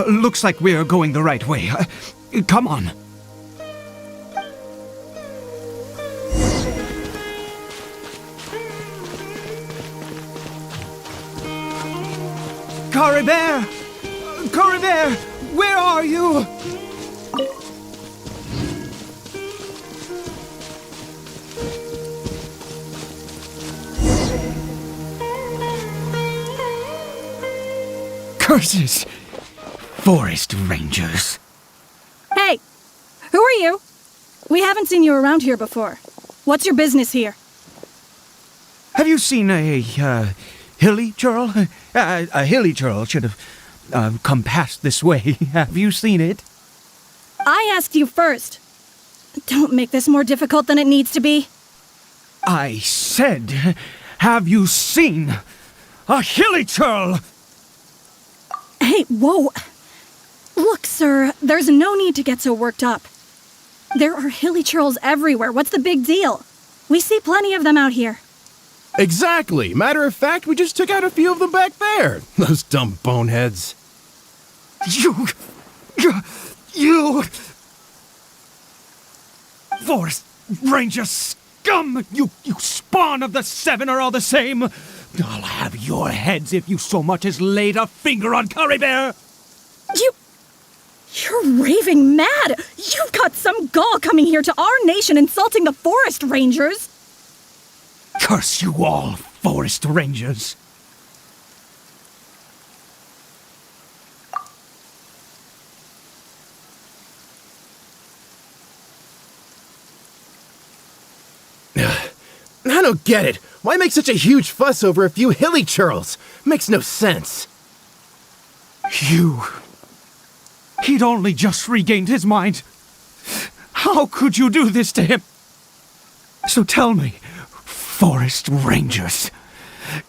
Looks like we're going the right way. Come on. Caribert! Caribert! Where are you? Curses! Forest rangers. Hey! Who are you? We haven't seen you around here before. What's your business here? Have you seen a Hilly-Churl? A Hilly-Churl should have come past this way. Have you seen it? I asked you first. Don't make this more difficult than it needs to be. I said, have you seen a hilichurl? Hey, whoa. Look, sir, there's no need to get so worked up. There are hilichurls everywhere. What's the big deal? We see plenty of them out here. Exactly. Matter of fact, we just took out a few of them back there. Those dumb boneheads. You... Forest Ranger scum! You spawn of the Seven are all the same! I'll have your heads if you so much as laid a finger on Caribert! You're raving mad! You've got some gall coming here to our nation insulting the Forest Rangers! Curse you all, Forest Rangers! I don't get it. Why make such a huge fuss over a few hilichurls? Makes no sense. He'd only just regained his mind. How could you do this to him? So tell me, Forest Rangers,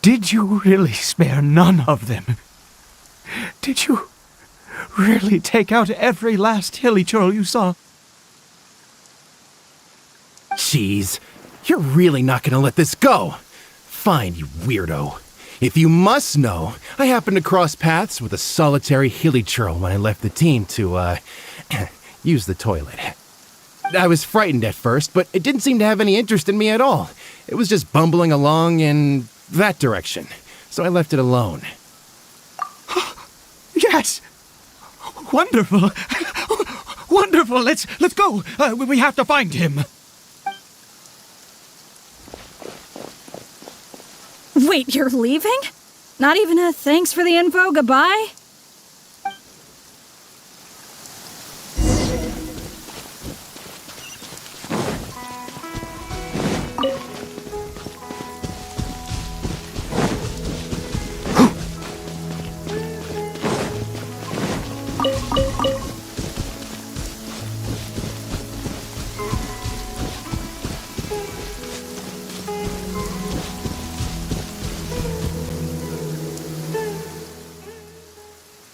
did you really spare none of them? Did you really take out every last hilichurl you saw? Jeez, you're really not gonna let this go. Fine, you weirdo. If you must know, I happened to cross paths with a solitary hilichurl when I left the team to, use the toilet. I was frightened at first, but it didn't seem to have any interest in me at all. It was just bumbling along in that direction, so I left it alone. Yes! Wonderful! Wonderful! Let's go! We have to find him! Wait, you're leaving? Not even a thanks for the info, goodbye?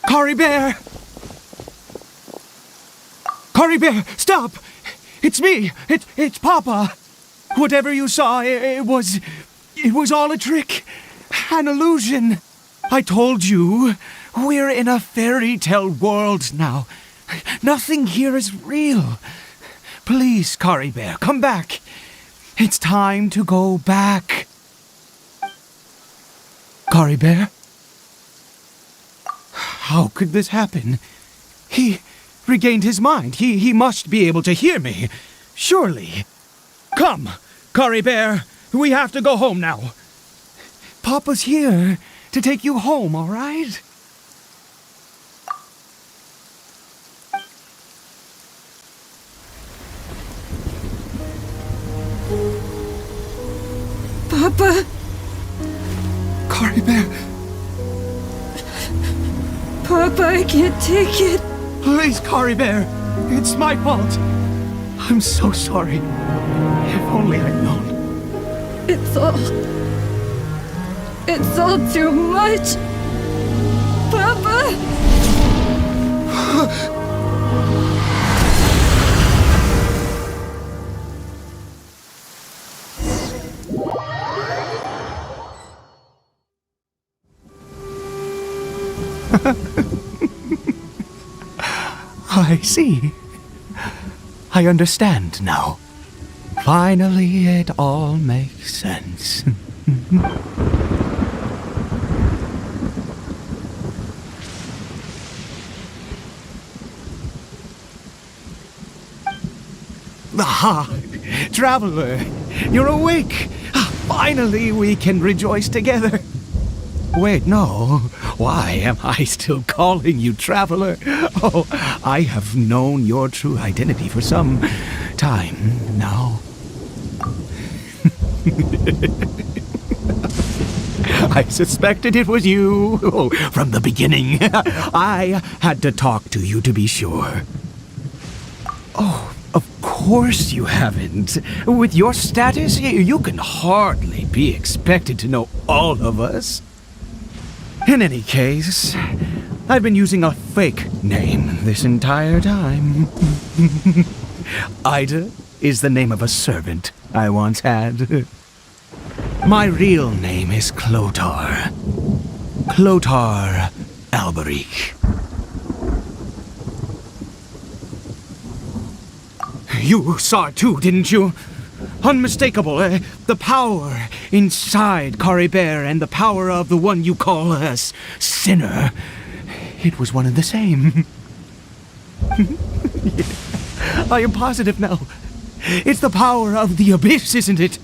Caribert! Caribert, stop! It's me! It's Papa! Whatever you saw, it was all a trick. An illusion. I told you, we're in a fairy tale world now. Nothing here is real. Please, Caribert, come back. It's time to go back. Caribert? How could this happen? He regained his mind. He must be able to hear me. Surely. Come, Caribert. We have to go home now. Papa's here to take you home, all right? Papa? Caribert. Papa, I can't take it. Please, Caribert. It's my fault. I'm so sorry. If only I'd known. It's all too much. Papa! I see. I understand now. Finally, it all makes sense. Aha! Traveler, you're awake! Finally, we can rejoice together. Wait, no. Why am I still calling you Traveler? Oh, I have known your true identity for some time now. I suspected it was you from the beginning. I had to talk to you to be sure. Oh, of course. course you haven't. With your status, you can hardly be expected to know all of us. In any case, I've been using a fake name this entire time. Ida is the name of a servant I once had. My real name is Clotar. Clotar Alberic. You saw it too, didn't you? Unmistakable, the power inside Caribert and the power of the one you call a sinner. It was one and the same. I am positive now. It's the power of the abyss, isn't it?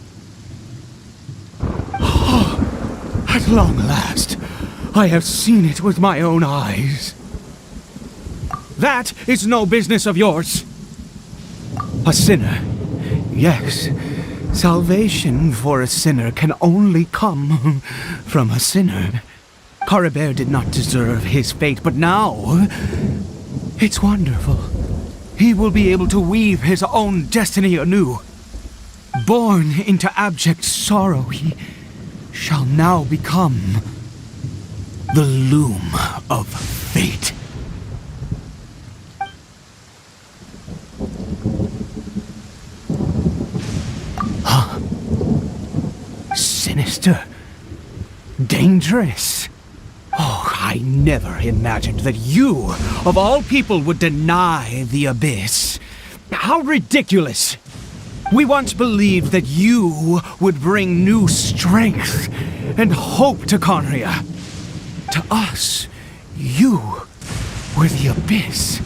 At long last, I have seen it with my own eyes. That is no business of yours. A sinner. Yes, salvation for a sinner can only come from a sinner. Caribert did not deserve his fate, but now it's wonderful. He will be able to weave his own destiny anew. Born into abject sorrow, he shall now become the loom of fate. Huh? Sinister. Dangerous. Oh, I never imagined that you, of all people, would deny the abyss. How ridiculous! We once believed that you would bring new strength and hope to Conria. To us, you were the abyss.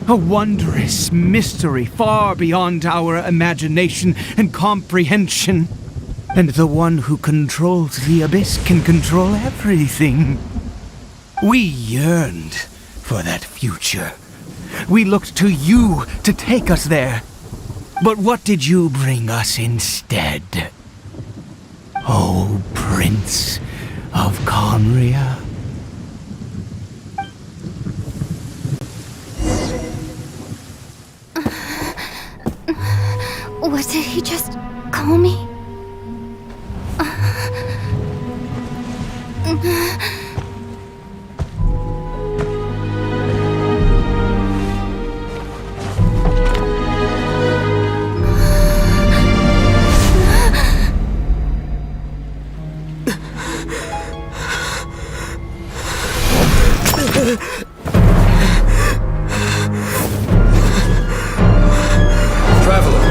A wondrous mystery far beyond our imagination and comprehension. And the one who controls the abyss can control everything. We yearned for that future. We looked to you to take us there. But what did you bring us instead? Oh, Prince of Conria. What did he just call me? Traveler!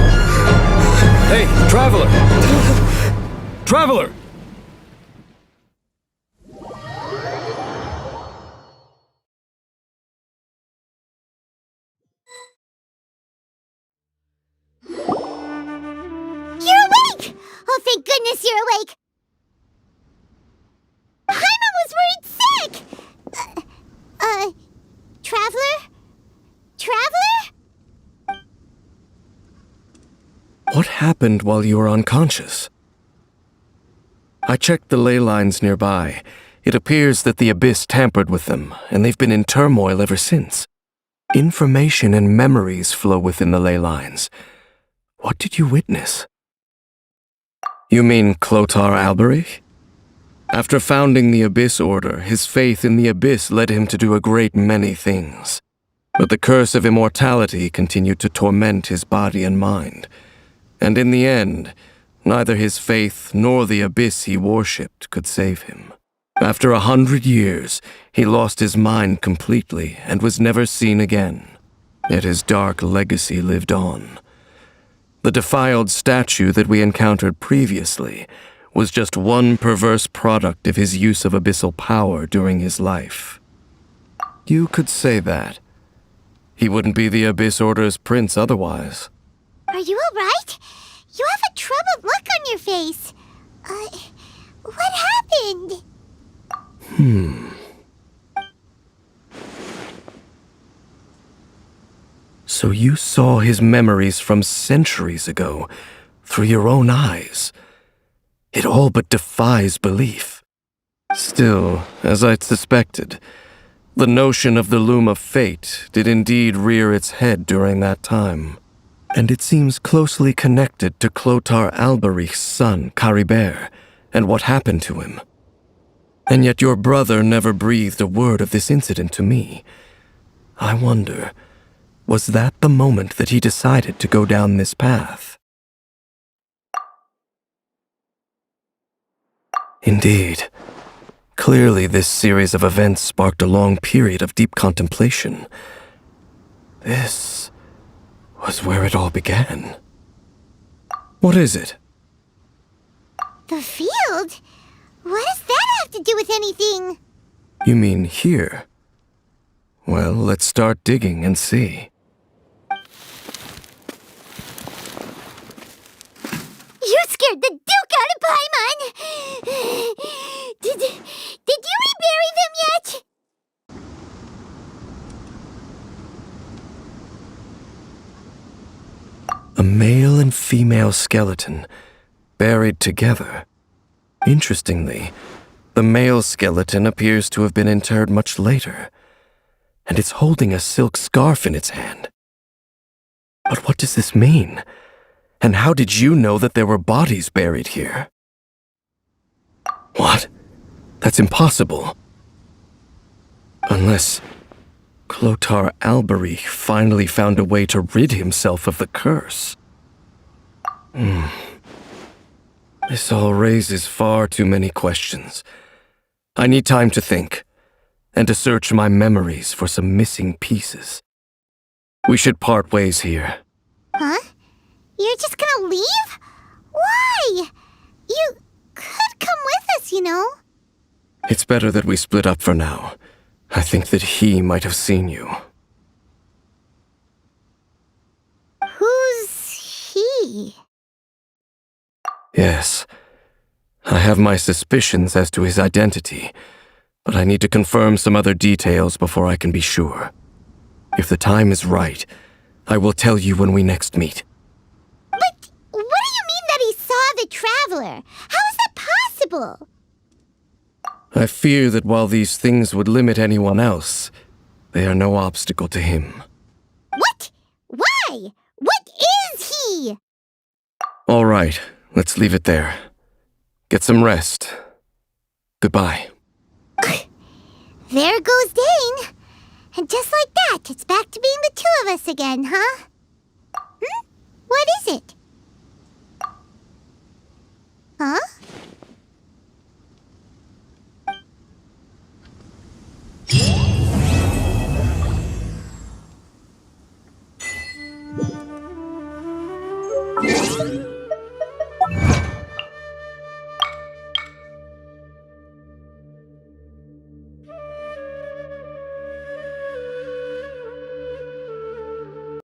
Hey, Traveler! Traveler! You're awake! Oh, thank goodness you're awake! Hyma was worried sick! Traveler? Traveler? What happened while you were unconscious? I checked the ley lines nearby. It appears that the abyss tampered with them, and they've been in turmoil ever since. Information and memories flow within the ley lines. What did you witness? You mean Clotar Alberic? After founding the Abyss Order, his faith in the Abyss led him to do a great many things. But the curse of immortality continued to torment his body and mind. And in the end, neither his faith nor the Abyss he worshipped could save him. After 100 years, he lost his mind completely and was never seen again. Yet his dark legacy lived on. The defiled statue that we encountered previously was just one perverse product of his use of abyssal power during his life. You could say that. He wouldn't be the Abyss Order's prince otherwise. Are you alright? You have a troubled look on your face. What happened? So you saw his memories from centuries ago through your own eyes. It all but defies belief. Still, as I suspected, the notion of the Loom of Fate did indeed rear its head during that time. And it seems closely connected to Clotar Alberich's son, Caribert, and what happened to him. And yet your brother never breathed a word of this incident to me. I wonder, was that the moment that he decided to go down this path? Indeed. Clearly, this series of events sparked a long period of deep contemplation. This was where it all began. What is it? The field? What does that have to do with anything? You mean here? Well, let's start digging and see. You scared the Duke out of Paimon! Did you rebury them yet? A male and female skeleton, buried together. Interestingly, the male skeleton appears to have been interred much later, and it's holding a silk scarf in its hand. But what does this mean? And how did you know that there were bodies buried here? What? That's impossible. Unless Clotar Alberich finally found a way to rid himself of the curse. This all raises far too many questions. I need time to think, and to search my memories for some missing pieces. We should part ways here. Huh? You're just gonna leave? Why? You could come with us, you know. It's better that we split up for now. I think that he might have seen you. Who's he? Yes. I have my suspicions as to his identity, but I need to confirm some other details before I can be sure. If the time is right, I will tell you when we next meet. But what do you mean that he saw the Traveler? How is that possible? I fear that while these things would limit anyone else, they are no obstacle to him. What? Why? What is he? All right, let's leave it there. Get some rest. Goodbye. There goes Dane. And just like that, it's back to being the two of us again, huh? What is it? Huh?